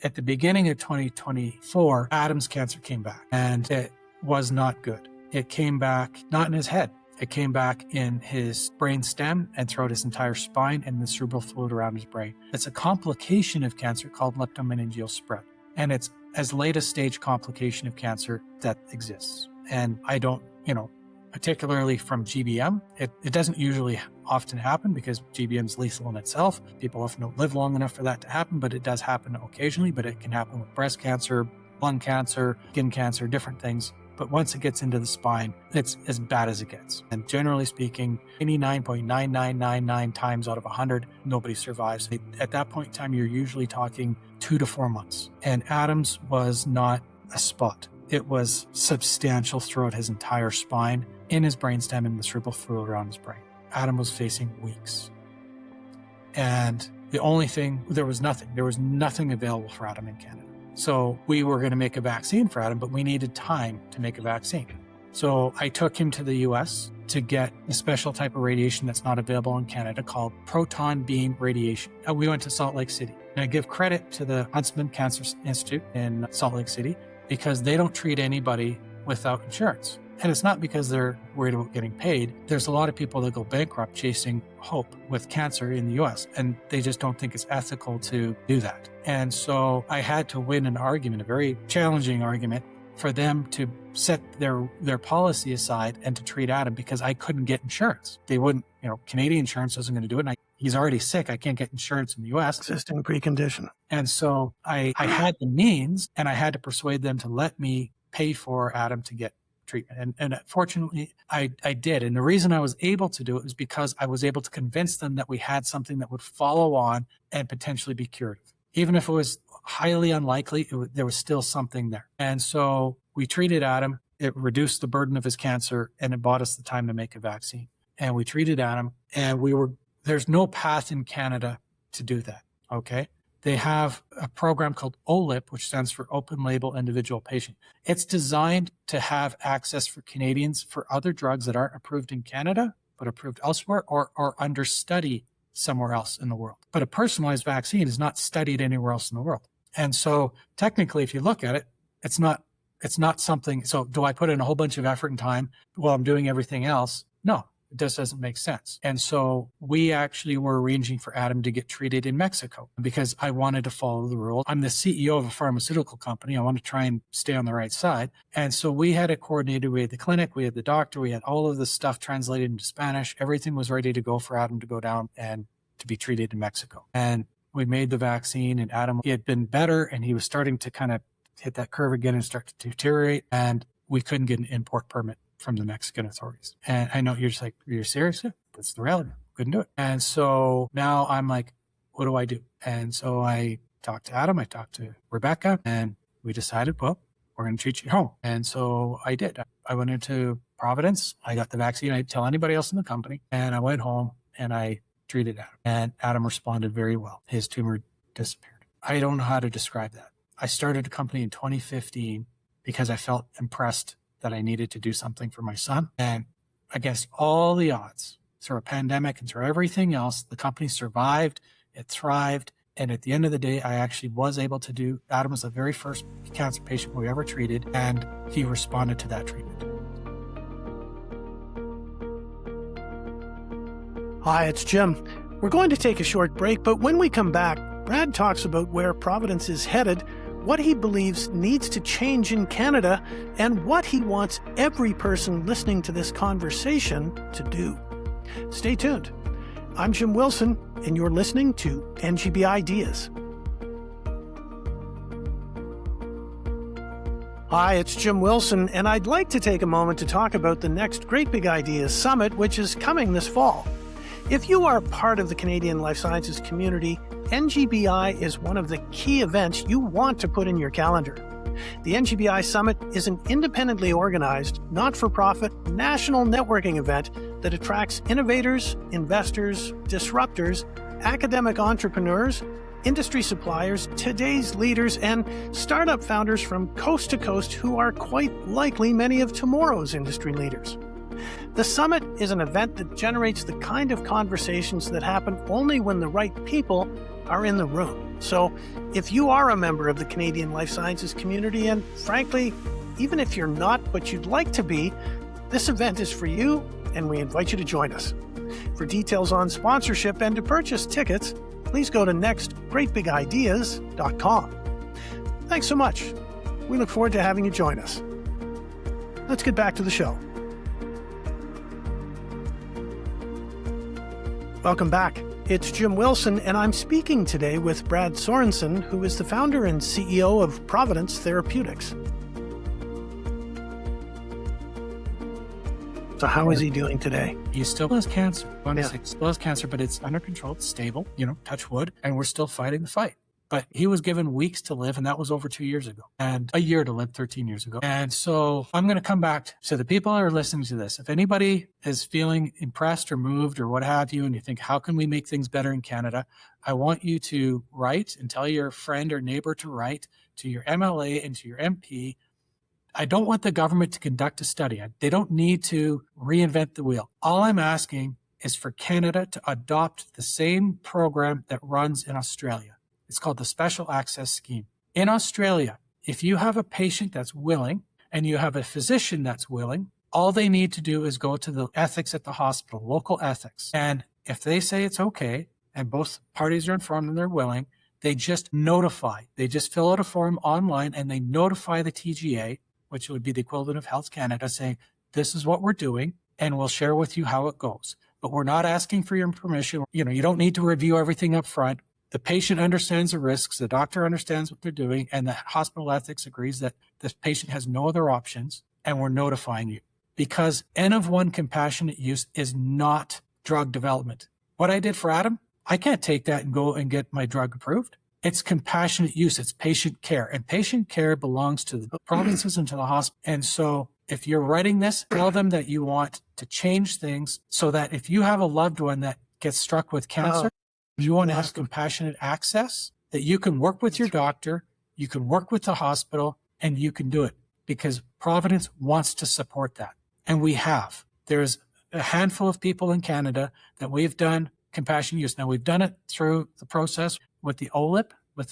at the beginning of 2024, Adam's cancer came back, and it was not good. It came back not in his head. It came back in his brain stem and throughout his entire spine and the cerebral fluid around his brain. It's a complication of cancer called leptomeningeal spread. And it's as late a stage complication of cancer that exists. And I don't, particularly from GBM, it doesn't usually often happen because GBM is lethal in itself. People often don't live long enough for that to happen, but it does happen occasionally. But it can happen with breast cancer, lung cancer, skin cancer, different things. But once it gets into the spine, it's as bad as it gets. And generally speaking, 89.9999 times out of 100, nobody survives. At that point in time, you're usually talking 2 to 4 months. And Adam's was not a spot. It was substantial throughout his entire spine, in his brainstem, and the cerebral fluid around his brain. Adam was facing weeks. And the only thing, there was nothing available for Adam in Canada. So we were going to make a vaccine for Adam, but we needed time to make a vaccine. So I took him to the US to get a special type of radiation that's not available in Canada called proton beam radiation. We went to Salt Lake City. And I give credit to the Huntsman Cancer Institute in Salt Lake City because they don't treat anybody without insurance. And it's not because they're worried about getting paid. There's a lot of people that go bankrupt chasing hope with cancer in the US, and they just don't think it's ethical to do that. And so I had to win an argument, a very challenging argument, for them to set their policy aside and to treat Adam because I couldn't get insurance. They wouldn't, Canadian insurance isn't going to do it. And he's already sick. I can't get insurance in the US. Existing precondition. And so I had the means, and I had to persuade them to let me pay for Adam to get treatment. And fortunately, I did. And the reason I was able to do it was because I was able to convince them that we had something that would follow on and potentially be curative. Even if it was highly unlikely, there was still something there. And so we treated Adam. It reduced the burden of his cancer, and it bought us the time to make a vaccine. And we treated Adam, and there's no path in Canada to do that. Okay. They have a program called OLIP, which stands for Open Label Individual Patient. It's designed to have access for Canadians for other drugs that aren't approved in Canada, but approved elsewhere or under study somewhere else in the world. but a personalized vaccine is not studied anywhere else in the world. And so technically, if you look at it, it's not something. So do I put in a whole bunch of effort and time while I'm doing everything else? No, it just doesn't make sense. And so we actually were arranging for Adam to get treated in Mexico because I wanted to follow the rule. I'm the CEO of a pharmaceutical company. I want to try and stay on the right side. And so we had it coordinated. We had the clinic, we had the doctor, we had all of the stuff translated into Spanish. Everything was ready to go for Adam to go down and to be treated in Mexico. And we made the vaccine, and Adam, he had been better, and he was starting to kind of hit that curve again and start to deteriorate. And we couldn't get an import permit from the Mexican authorities. And I know you're just like, you're serious? Yeah, that's the reality. Couldn't do it. And so now I'm like, what do I do? And so I talked to Adam, I talked to Rebecca, and we decided, well, we're going to treat you at home. And so I did. I went into Providence. I got the vaccine. I didn't tell anybody else in the company. And I went home and I treated Adam. And Adam responded very well. His tumor disappeared. I don't know how to describe that. I started a company in 2015 because I felt impressed that I needed to do something for my son. And against all the odds, through a pandemic and through everything else, the company survived, it thrived. And at the end of the day, I actually was able to do, Adam was the very first cancer patient we ever treated, and he responded to that treatment. Hi, it's Jim. We're going to take a short break, but when we come back, Brad talks about where Providence is headed, what he believes needs to change in Canada, and what he wants every person listening to this conversation to do. Stay tuned. I'm Jim Wilson, and you're listening to NGBideas. Hi, it's Jim Wilson, and I'd like to take a moment to talk about the next Great Big Ideas Summit, which is coming this fall. If you are part of the Canadian life sciences community, NGBI is one of the key events you want to put in your calendar. The NGBI Summit is an independently organized, not-for-profit, national networking event that attracts innovators, investors, disruptors, academic entrepreneurs, industry suppliers, today's leaders, and startup founders from coast to coast who are quite likely many of tomorrow's industry leaders. The summit is an event that generates the kind of conversations that happen only when the right people are in the room. So if you are a member of the Canadian life sciences community, and frankly, even if you're not but you'd like to be, this event is for you, and we invite you to join us. For details on sponsorship and to purchase tickets, please go to nextgreatbigideas.com. Thanks so much. We look forward to having you join us. Let's get back to the show. Welcome back. It's Jim Wilson, and I'm speaking today with Brad Sorenson, who is the founder and CEO of Providence Therapeutics. So how is he doing today? He still has cancer. He still has cancer, but it's under control. It's stable, touch wood, and we're still fighting the fight. But he was given weeks to live, and that was over 2 years ago, and a year to live 13 years ago. And so I'm going to come back to the people that are listening to this. If anybody is feeling impressed or moved or what have you, and you think, how can we make things better in Canada? I want you to write and tell your friend or neighbor to write to your MLA and to your MP. I don't want the government to conduct a study. They don't need to reinvent the wheel. All I'm asking is for Canada to adopt the same program that runs in Australia. It's called the Special Access Scheme. In Australia, if you have a patient that's willing and you have a physician that's willing, all they need to do is go to the ethics at the hospital, local ethics. And if they say it's okay and both parties are informed and they're willing, they just notify. They just fill out a form online and they notify the TGA, which would be the equivalent of Health Canada, saying, this is what we're doing and we'll share with you how it goes. But we're not asking for your permission. You don't need to review everything up front. The patient understands the risks, the doctor understands what they're doing, and the hospital ethics agrees that this patient has no other options, and we're notifying you. Because N of 1 compassionate use is not drug development. What I did for Adam, I can't take that and go and get my drug approved. It's compassionate use. It's patient care. And patient care belongs to the provinces and to the hospital. And so if you're writing this, tell them that you want to change things so that if you have a loved one that gets struck with cancer, you want to have compassionate access, that you can work with your doctor, you can work with the hospital, and you can do it because Providence wants to support that. And we have. There's a handful of people in Canada that we've done compassionate use. Now, we've done it through the process with the OLIP, with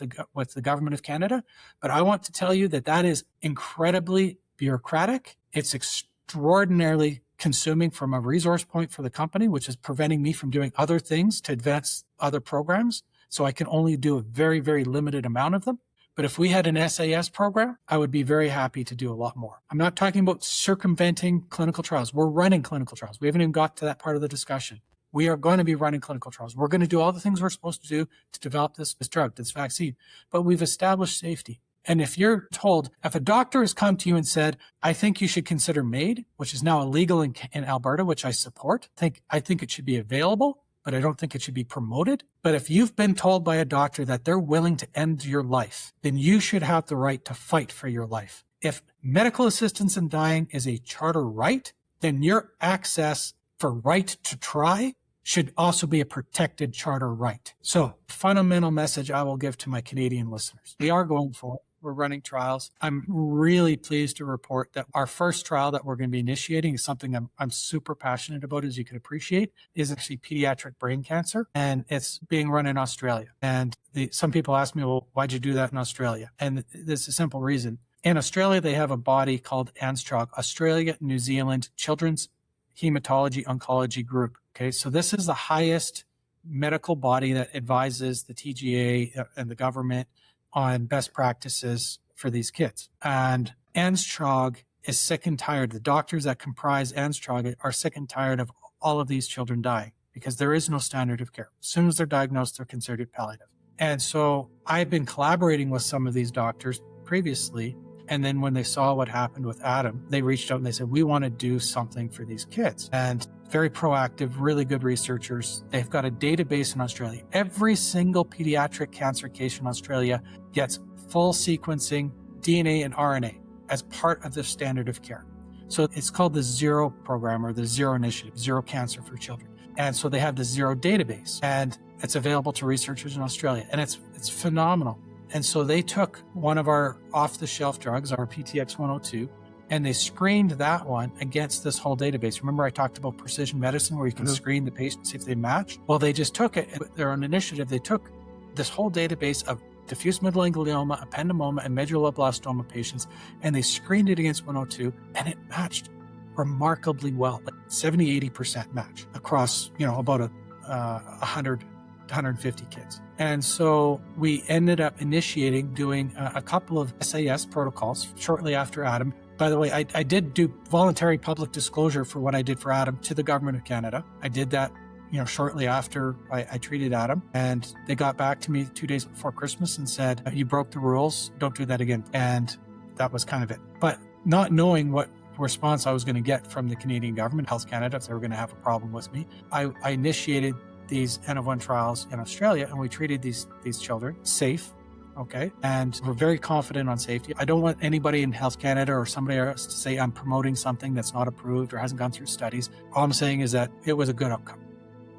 the government of Canada, but I want to tell you that that is incredibly bureaucratic. It's extraordinarily consuming from a resource point for the company, which is preventing me from doing other things to advance other programs. So I can only do a very, very limited amount of them. But if we had an SAS program, I would be very happy to do a lot more. I'm not talking about circumventing clinical trials. We're running clinical trials. We haven't even got to that part of the discussion. We are going to be running clinical trials. We're going to do all the things we're supposed to do to develop this drug, this vaccine. But we've established safety. And if you're told, if a doctor has come to you and said, I think you should consider MAID, which is now illegal in Alberta, which I support, I think it should be available, but I don't think it should be promoted. But if you've been told by a doctor that they're willing to end your life, then you should have the right to fight for your life. If medical assistance in dying is a charter right, then your access for right to try should also be a protected charter right. So, fundamental message I will give to my Canadian listeners. We are going for it. We're running trials. I'm really pleased to report that our first trial that we're going to be initiating is something I'm super passionate about, as you can appreciate, is actually pediatric brain cancer. And it's being run in Australia. And some people ask me, well, why'd you do that in Australia? And there's a simple reason. In Australia, they have a body called ANZCHOG, Australia New Zealand Children's Hematology Oncology Group. Okay, so this is the highest medical body that advises the TGA and the government on best practices for these kids. And ANZCHOG is sick and tired. The doctors that comprise ANZCHOG are sick and tired of all of these children dying because there is no standard of care. As soon as they're diagnosed, they're considered palliative. And so I've been collaborating with some of these doctors previously. And then when they saw what happened with Adam, they reached out and they said, we want to do something for these kids. And very proactive, really good researchers. They've got a database in Australia. Every single pediatric cancer case in Australia gets full sequencing, DNA and RNA as part of the standard of care. So it's called the ZERO program or the ZERO initiative, Zero Cancer for Children. And so they have the ZERO database and it's available to researchers in Australia. And it's phenomenal. And so they took one of our off-the-shelf drugs, our PTX-102, and they screened that one against this whole database. Remember I talked about precision medicine where you can screen the patient, see if they match? Well, they just took it, their own initiative, they took this whole database of diffuse midline glioma, ependymoma, and medulloblastoma patients, and they screened it against 102, and it matched remarkably well, like 70-80% match across, about 100 150 kids. And so we ended up initiating doing a couple of SAS protocols shortly after Adam. By the way, I did do voluntary public disclosure for what I did for Adam to the government of Canada. I did that, shortly after I treated Adam, and they got back to me 2 days before Christmas and said, you broke the rules, don't do that again. And that was kind of it. But not knowing what response I was going to get from the Canadian government, Health Canada, if they were going to have a problem with me, I initiated these N of 1 trials in Australia, and we treated these children safe, okay? And we're very confident on safety. I don't want anybody in Health Canada or somebody else to say I'm promoting something that's not approved or hasn't gone through studies. All I'm saying is that it was a good outcome,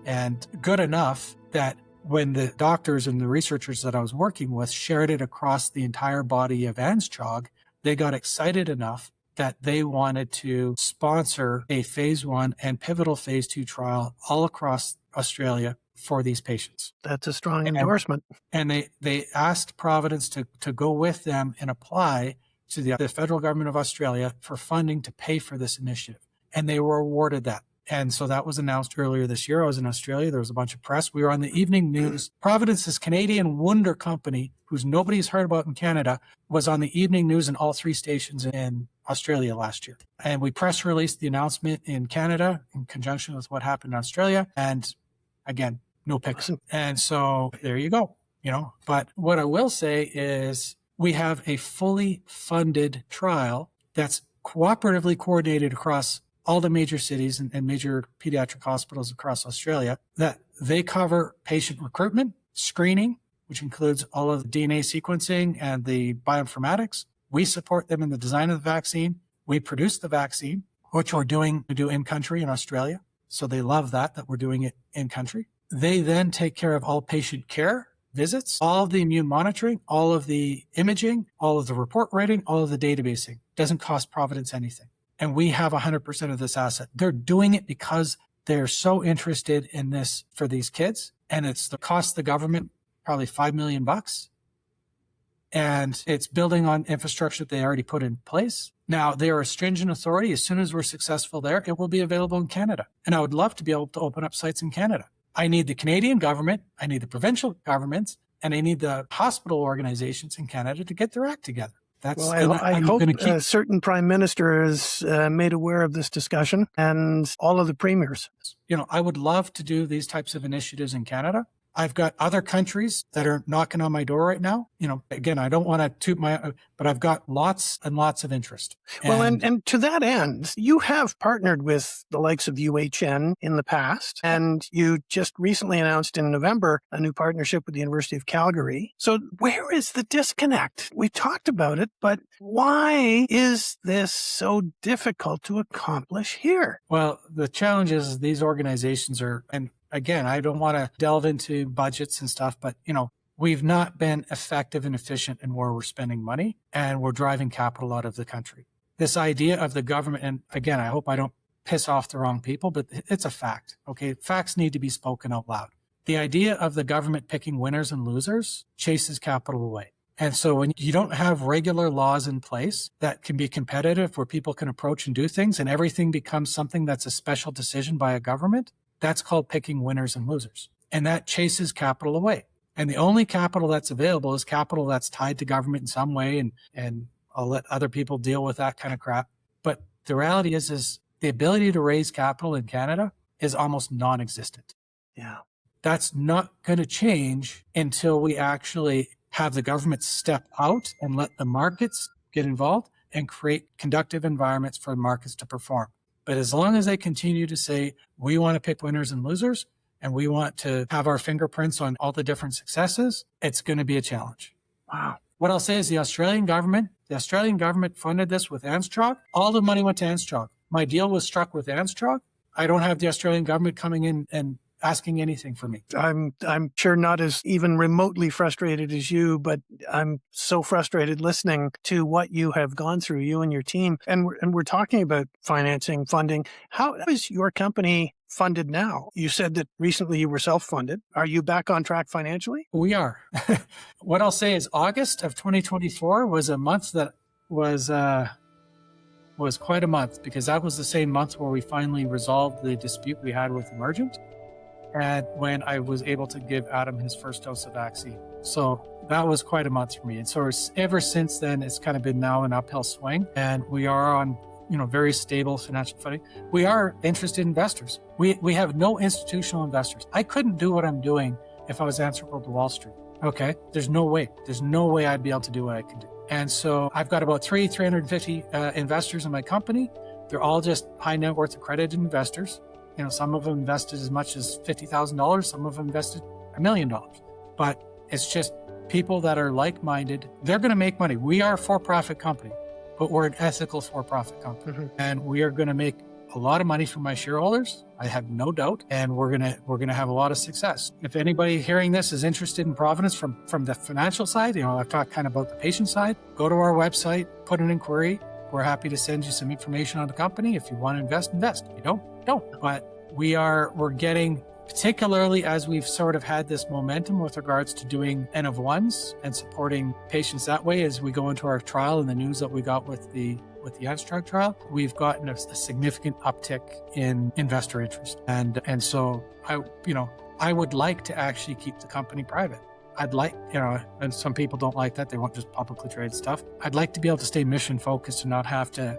and good enough that when the doctors and the researchers that I was working with shared it across the entire body of ANZCHOG, they got excited enough that they wanted to sponsor a phase 1 and pivotal phase 2 trial all across Australia for these patients. That's a strong endorsement. And they asked Providence to go with them and apply to the federal government of Australia for funding to pay for this initiative. And they were awarded that. And so that was announced earlier this year. I was in Australia. There was a bunch of press. We were on the evening news. Providence's Canadian wonder company, who's nobody's heard about in Canada, was on the evening news in all 3 stations in Australia last year. And we press released the announcement in Canada in conjunction with what happened in Australia. And again, no pics. And so there you go, But what I will say is we have a fully funded trial that's cooperatively coordinated across all the major cities and major pediatric hospitals across Australia, that they cover patient recruitment, screening, which includes all of the DNA sequencing and the bioinformatics. We support them in the design of the vaccine. We produce the vaccine, which we're doing to do in country in Australia. So they love that we're doing it in country. They then take care of all patient care visits, all of the immune monitoring, all of the imaging, all of the report writing, all of the databasing. Doesn't cost Providence anything. And we have 100% of this asset. They're doing it because They're so interested in this for these kids, and it's the cost the government probably $5 million. And it's building on infrastructure that they already put in place. Now, they are a stringent authority. As soon as we're successful there, it will be available in Canada. And I would love to be able to open up sites in Canada. I need the Canadian government, I need the provincial governments, and I need the hospital organizations in Canada to get their act together. I hope a certain prime minister is made aware of this discussion, and all of the premiers. I would love to do these types of initiatives in Canada. I've got other countries that are knocking on my door right now. Again, I don't want to toot but I've got lots and lots of interest. And to that end, you have partnered with the likes of UHN in the past, and you just recently announced in November a new partnership with the University of Calgary. So where is the disconnect? We talked about it, but why is this so difficult to accomplish here? Well, the challenge is these organizations are, and again, I don't want to delve into budgets and stuff, but we've not been effective and efficient in where we're spending money, and we're driving capital out of the country. This idea of the government, and again, I hope I don't piss off the wrong people, but it's a fact. Okay. Facts need to be spoken out loud. The idea of the government picking winners and losers chases capital away. And so when you don't have regular laws in place that can be competitive, where people can approach and do things, and everything becomes something that's a special decision by a government, that's called picking winners and losers. And that chases capital away. And the only capital that's available is capital that's tied to government in some way. And I'll let other people deal with that kind of crap. But the reality is the ability to raise capital in Canada is almost non-existent. Yeah. That's not going to change until we actually have the government step out and let the markets get involved and create conducive environments for markets to perform. But as long as they continue to say, we want to pick winners and losers, and we want to have our fingerprints on all the different successes, it's going to be a challenge. Wow. What I'll say is the Australian government funded this with ANZTROG. All the money went to ANZTROG. My deal was struck with ANZTROG. I don't have the Australian government coming in and asking anything for me. I'm sure not as even remotely frustrated as you, but I'm so frustrated listening to what you have gone through, you and your team. And we're talking about financing, funding. How is your company funded now? You said that recently you were self-funded. Are you back on track financially? We are. What I'll say is August of 2024 was a month that was quite a month, because that was the same month where we finally resolved the dispute we had with Emergent, and when I was able to give Adam his first dose of vaccine. So that was quite a month for me. And so ever since then, it's kind of been now an uphill swing, and we are on very stable financial footing. We are interested investors. We have no institutional investors. I couldn't do what I'm doing if I was answerable to Wall Street. Okay. There's no way I'd be able to do what I can do. And so I've got about 350 investors in my company. They're all just high net worth accredited investors. Some of them invested as much as $50,000. Some of them invested $1 million. But it's just people that are like-minded. They're going to make money. We are a for-profit company, but we're an ethical for-profit company. Mm-hmm. And we are going to make a lot of money from my shareholders. I have no doubt. And we're going to have a lot of success. If anybody hearing this is interested in Providence from the financial side, I've talked kind of about the patient side, go to our website, put an inquiry. We're happy to send you some information on the company. If you want to invest. If you don't. But we're getting, particularly as we've sort of had this momentum with regards to doing N of ones and supporting patients that way as we go into our trial, and the news that we got with the ANZTROG trial, we've gotten a significant uptick in investor interest. And so I would like to actually keep the company private. I'd like, and some people don't like that. They want just publicly traded stuff. I'd like to be able to stay mission focused and not have to,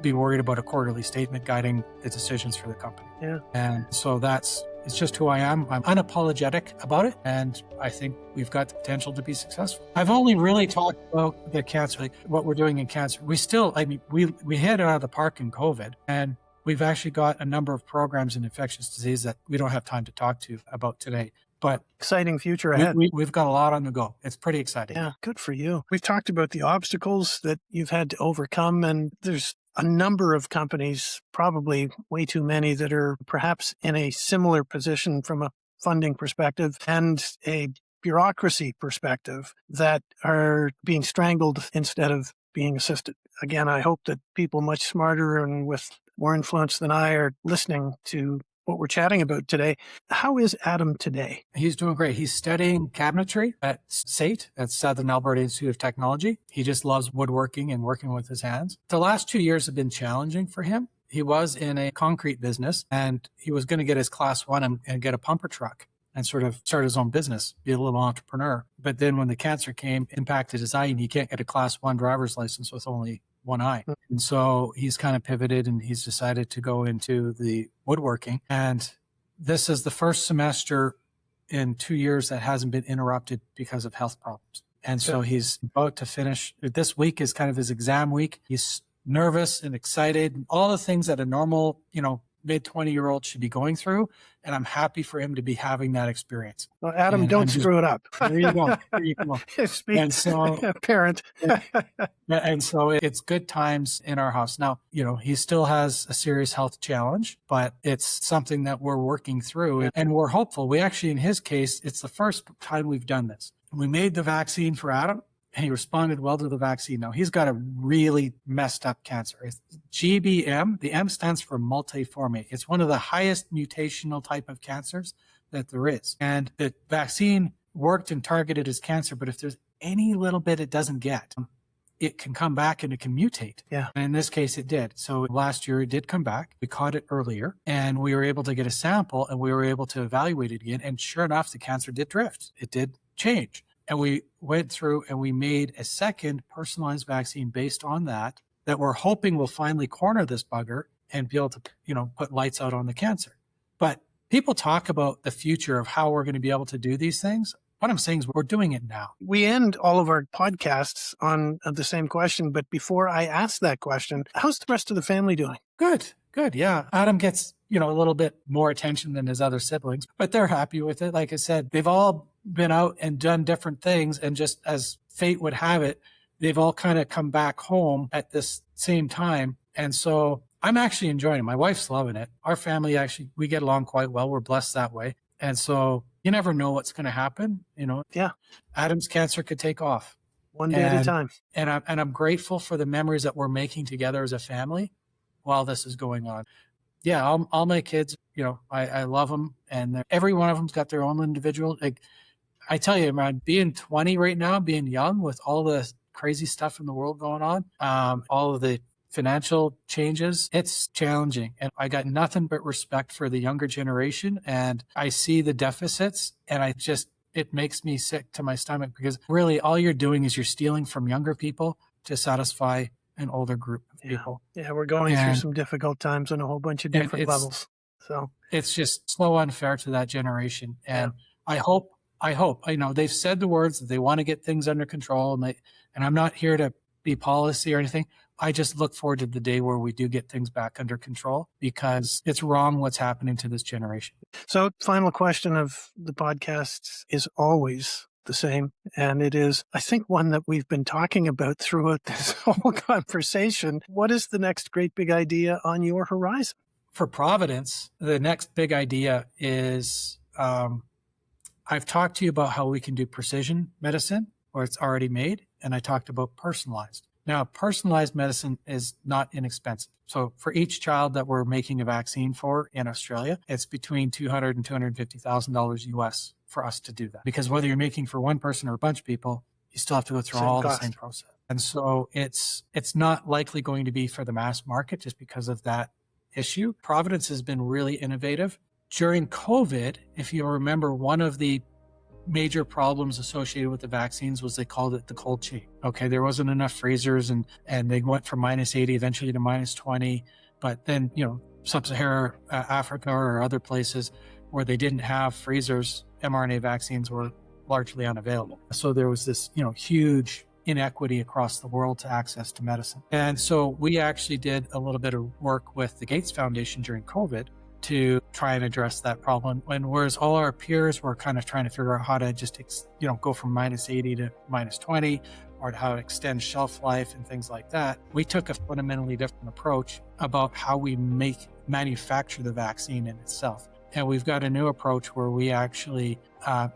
be worried about a quarterly statement guiding the decisions for the company. Yeah. And so it's just who I am. I'm unapologetic about it. And I think we've got the potential to be successful. I've only really talked about the cancer, like what we're doing in cancer. We still, we hit it out of the park in COVID, and we've actually got a number of programs in infectious disease that we don't have time to talk to about today. But exciting future ahead. We've got a lot on the go. It's pretty exciting. Yeah, good for you. We've talked about the obstacles that you've had to overcome, and there's a number of companies, probably way too many, that are perhaps in a similar position from a funding perspective and a bureaucracy perspective that are being strangled instead of being assisted. Again, I hope that people much smarter and with more influence than I are listening to what we're chatting about today. How is Adam today? He's doing great. He's studying cabinetry at SAIT, at Southern Alberta Institute of Technology. He just loves woodworking and working with his hands. The last 2 years have been challenging for him. He was in a concrete business and he was going to get his class 1 and get a pumper truck and sort of start his own business, be a little entrepreneur. But then when the cancer came, impacted his eye, and he can't get a class 1 driver's license with only one eye. And so he's kind of pivoted and he's decided to go into the woodworking. And this is the first semester in 2 years that hasn't been interrupted because of health problems. And so he's about to finish. This week is kind of his exam week. He's nervous and excited, all the things that a normal, mid-20-year-old should be going through. And I'm happy for him to be having that experience. Well, Adam, don't screw it up. There you go. There you go. And so, parent. And so it's good times in our house. Now, he still has a serious health challenge, but it's something that we're working through and we're hopeful. We actually, in his case, it's the first time we've done this. We made the vaccine for Adam. And he responded well to the vaccine. Now, he's got a really messed up cancer. It's GBM. The M stands for multiforme. It's one of the highest mutational type of cancers that there is. And the vaccine worked and targeted his cancer, but if there's any little bit it doesn't get, it can come back and it can mutate. Yeah. And in this case, it did. So last year, it did come back. We caught it earlier, and we were able to get a sample, and we were able to evaluate it again. And sure enough, the cancer did drift. It did change. And we went through and we made a second personalized vaccine based on that we're hoping will finally corner this bugger and be able to, put lights out on the cancer. But people talk about the future of how we're going to be able to do these things. What I'm saying is we're doing it now. We end all of our podcasts on the same question. But before I ask that question, how's the rest of the family doing? Good. Yeah. Adam gets, a little bit more attention than his other siblings, but they're happy with it. Like I said, they've all been out and done different things. And just as fate would have it, they've all kind of come back home at this same time. And so I'm actually enjoying it. My wife's loving it. Our family we get along quite well. We're blessed that way. And so you never know what's going to happen. Yeah. Adam's cancer could take off. One day at a time. And I'm grateful for the memories that we're making together as a family while this is going on. Yeah, all my kids, I love them. And every one of them's got their own individual. Like I tell you, man, being 20 right now, being young with all the crazy stuff in the world going on, all of the financial changes, it's challenging. And I got nothing but respect for the younger generation. And I see the deficits and it makes me sick to my stomach because really all you're doing is you're stealing from younger people to satisfy an older group of people. Yeah, we're going through some difficult times on a whole bunch of different levels. So it's just so unfair to that generation. And I hope, they've said the words that they want to get things under control. And I'm not here to be policy or anything. I just look forward to the day where we do get things back under control because it's wrong what's happening to this generation. So final question of the podcast is always the same. And it is, I think, one that we've been talking about throughout this whole conversation. What is the next great big idea on your horizon? For Providence, the next big idea is I've talked to you about how we can do precision medicine where it's already made. And I talked about personalized. Now, personalized medicine is not inexpensive. So for each child that we're making a vaccine for in Australia, it's between $200,000 and $250,000 US for us to do that. Because whether you're making for one person or a bunch of people, you still have to go through the same process. And so it's not likely going to be for the mass market just because of that issue. Providence has been really innovative. During COVID, if you remember, one of the major problems associated with the vaccines was they called it the cold chain. Okay, there wasn't enough freezers and they went from -80 eventually to -20. But then, sub-Saharan Africa or other places where they didn't have freezers, mRNA vaccines were largely unavailable. So there was this, huge inequity across the world to access to medicine. And so we actually did a little bit of work with the Gates Foundation during COVID to try and address that problem. And whereas all our peers were kind of trying to figure out how to just, go from -80 to -20 or how to extend shelf life and things like that, we took a fundamentally different approach about how we manufacture the vaccine in itself. And we've got a new approach where we actually, I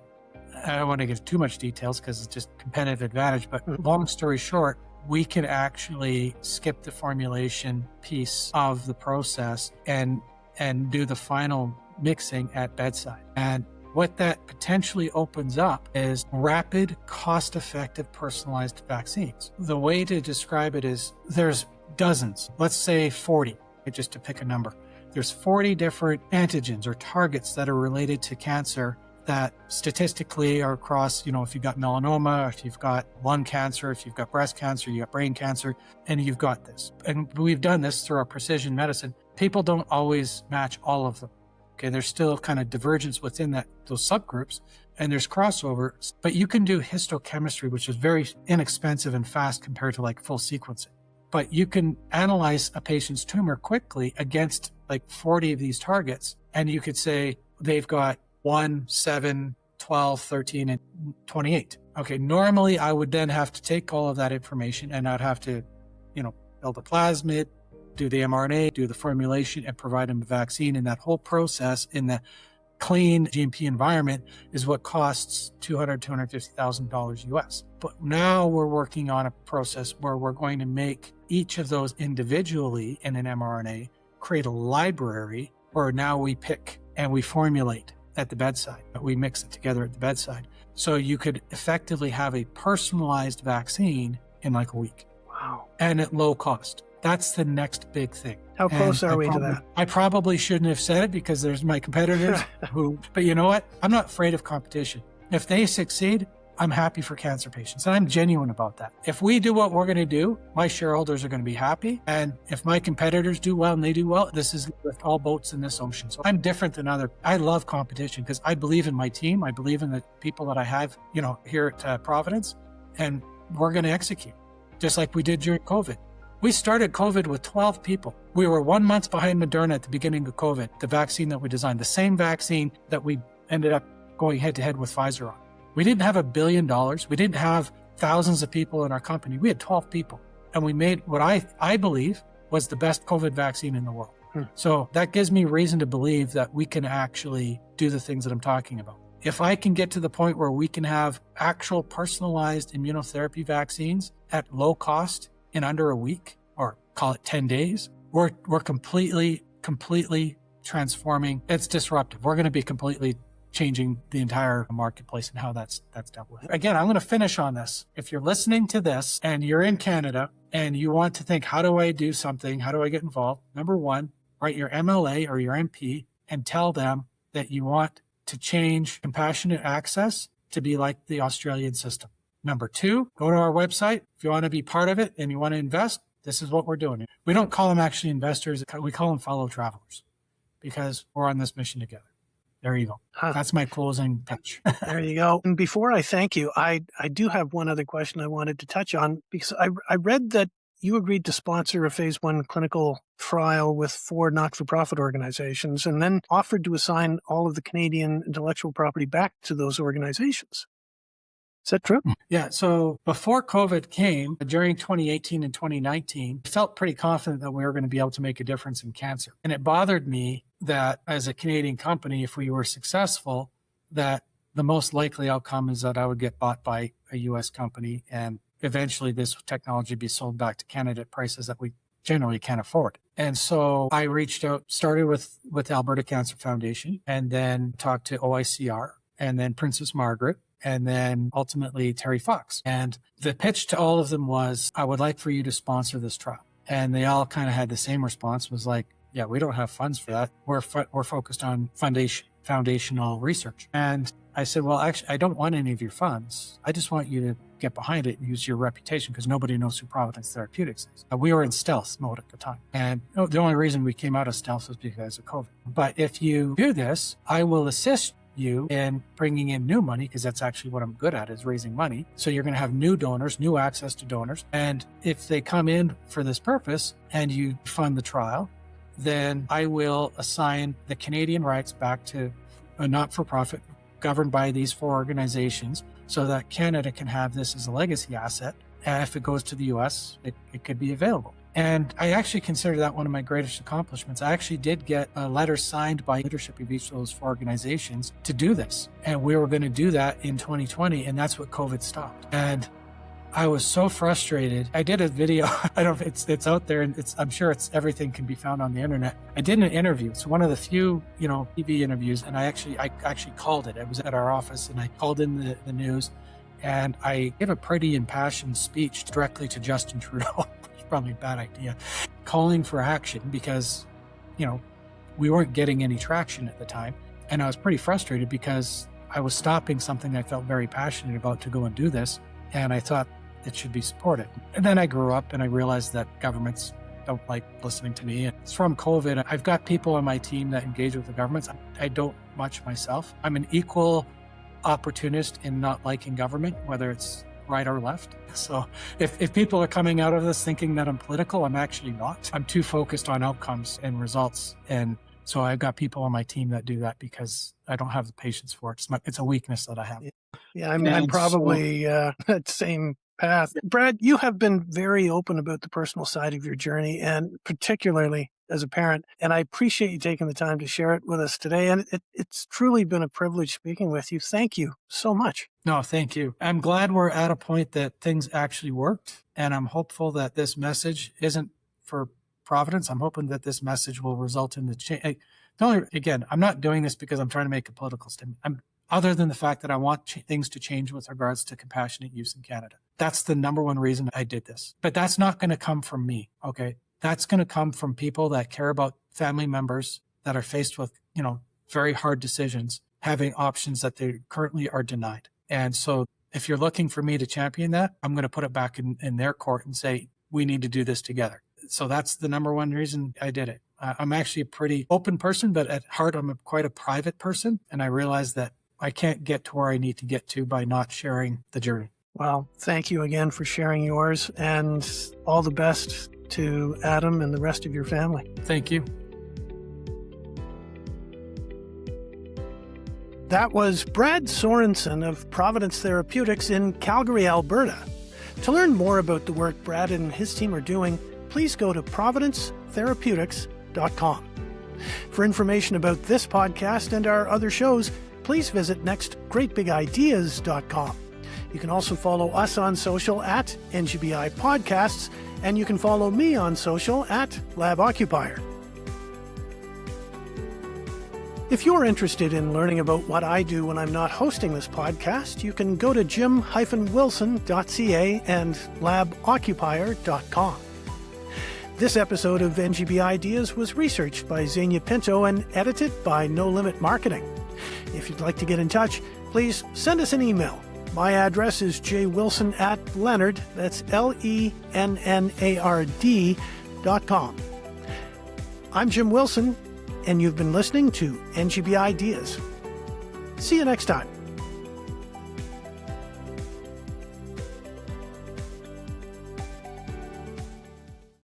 don't want to give too much details because it's just competitive advantage, but long story short, we can actually skip the formulation piece of the process and and do the final mixing at bedside. And what that potentially opens up is rapid, cost-effective, personalized vaccines. The way to describe it is there's dozens, let's say 40, just to pick a number. There's 40 different antigens or targets that are related to cancer that statistically are across, if you've got melanoma, if you've got lung cancer, if you've got breast cancer, you've got brain cancer, and you've got this. And we've done this through our precision medicine. People don't always match all of them. Okay, there's still kind of divergence within those subgroups, and there's crossover, but you can do histochemistry, which is very inexpensive and fast compared to like full sequencing. But you can analyze a patient's tumor quickly against like 40 of these targets, and you could say they've got 1, 7, 12, 13, and 28. Okay, normally I would then have to take all of that information and I'd have to, build a plasmid, do the mRNA, do the formulation, and provide them a vaccine. And that whole process in the clean GMP environment is what costs $250,000 US. But now we're working on a process where we're going to make each of those individually in an mRNA, create a library where now we pick and we formulate at the bedside. We mix it together at the bedside. So you could effectively have a personalized vaccine in like a week. Wow. And at low cost. That's the next big thing. How close are we to that? I probably shouldn't have said it because there's my competitors but you know what? I'm not afraid of competition. If they succeed, I'm happy for cancer patients. And I'm genuine about that. If we do what we're going to do, my shareholders are going to be happy. And if my competitors do well and they do well, this is lift all boats in this ocean. So I'm different than I love competition because I believe in my team. I believe in the people that I have, here at Providence, and we're going to execute just like we did during COVID. We started COVID with 12 people. We were 1 month behind Moderna at the beginning of COVID, the vaccine that we designed, the same vaccine that we ended up going head to head with Pfizer on. We didn't have $1 billion. We didn't have thousands of people in our company. We had 12 people. And we made what I believe was the best COVID vaccine in the world. So that gives me reason to believe that we can actually do the things that I'm talking about. If I can get to the point where we can have actual personalized immunotherapy vaccines at low cost in under a week, or call it 10 days, we're completely transforming. It's disruptive. We're going to be completely changing the entire marketplace and how that's dealt with. Again, I'm going to finish on this. If you're listening to this and you're in Canada and you want to think, how do I do something? How do I get involved? Number one, write your MLA or your MP and tell them that you want to change compassionate access to be like the Australian system. Number two, go to our website. If you want to be part of it and you want to invest, this is what we're doing. We don't call them actually investors. We call them fellow travelers because we're on this mission together. There you go. That's my closing pitch. There you go. And before I thank you, I do have one other question I wanted to touch on because I read that you agreed to sponsor a phase 1 clinical trial with 4 not-for-profit organizations and then offered to assign all of the Canadian intellectual property back to those organizations. Is that true? Yeah. So before COVID came, during 2018 and 2019, I felt pretty confident that we were going to be able to make a difference in cancer. And it bothered me that as a Canadian company, if we were successful, that the most likely outcome is that I would get bought by a U.S. company and eventually this technology be sold back to Canada at prices that we generally can't afford. And so I reached out, started with Alberta Cancer Foundation, and then talked to OICR, and then Princess Margaret, and then ultimately Terry Fox. And the pitch to all of them was, I would like for you to sponsor this trial. And they all kind of had the same response, was like, yeah, we don't have funds for that. We're focused on foundational research. And I said, well, actually, I don't want any of your funds. I just want you to get behind it and use your reputation because nobody knows who Providence Therapeutics is. We were in stealth mode at the time. And the only reason we came out of stealth was because of COVID. But if you do this, I will assist you in bringing in new money, because that's actually what I'm good at, is raising money. So you're going to have new donors, new access to donors. And if they come in for this purpose and you fund the trial, then I will assign the Canadian rights back to a not-for-profit governed by these 4 organizations so that Canada can have this as a legacy asset. And if it goes to the US, it could be available. And I actually consider that one of my greatest accomplishments. I actually did get a letter signed by leadership of each of those 4 organizations to do this. And we were going to do that in 2020, and that's what COVID stopped. And I was so frustrated. I did a video. I don't know if it's out there, and I'm sure everything can be found on the internet. I did an interview. It's one of the few, TV interviews, and I actually called it. I was at our office, and I called in the news, and I gave a pretty impassioned speech directly to Justin Trudeau. It's probably a bad idea, calling for action because, we weren't getting any traction at the time, and I was pretty frustrated because I was stopping something I felt very passionate about to go and do this, and I thought it should be supported. And then I grew up and I realized that governments don't like listening to me. It's from COVID. I've got people on my team that engage with the governments. I don't much myself. I'm an equal opportunist in not liking government, whether it's right or left. So if people are coming out of this thinking that I'm political, I'm actually not. I'm too focused on outcomes and results. And so I've got people on my team that do that because I don't have the patience for it. It's a weakness that I have. Yeah, I'm probably that same path. Brad, you have been very open about the personal side of your journey, and particularly as a parent. And I appreciate you taking the time to share it with us today. And it's truly been a privilege speaking with you. Thank you so much. No, thank you. I'm glad we're at a point that things actually worked. And I'm hopeful that this message isn't for Providence. I'm hoping that this message will result in the change. Again, I'm not doing this because I'm trying to make a political statement. Other than the fact that I want things to change with regards to compassionate use in Canada. That's the number one reason I did this. But that's not going to come from me, okay? That's going to come from people that care about family members that are faced with, very hard decisions, having options that they currently are denied. And so if you're looking for me to champion that, I'm going to put it back in their court and say, we need to do this together. So that's the number one reason I did it. I'm actually a pretty open person, but at heart, I'm quite a private person. And I realize that I can't get to where I need to get to by not sharing the journey. Well, thank you again for sharing yours, and all the best to Adam and the rest of your family. Thank you. That was Brad Sorenson of Providence Therapeutics in Calgary, Alberta. To learn more about the work Brad and his team are doing, please go to providencetherapeutics.com. For information about this podcast and our other shows, please visit nextgreatbigideas.com. You can also follow us on social at NGBI Podcasts, and you can follow me on social at LabOccupier. If you're interested in learning about what I do when I'm not hosting this podcast, you can go to jim-wilson.ca and laboccupier.com. This episode of NGB Ideas was researched by Xenia Pinto and edited by No Limit Marketing. If you'd like to get in touch, please send us an email. My address is jwilson@Leonard, that's LENNARD.com. I'm Jim Wilson, and you've been listening to NGB Ideas. See you next time.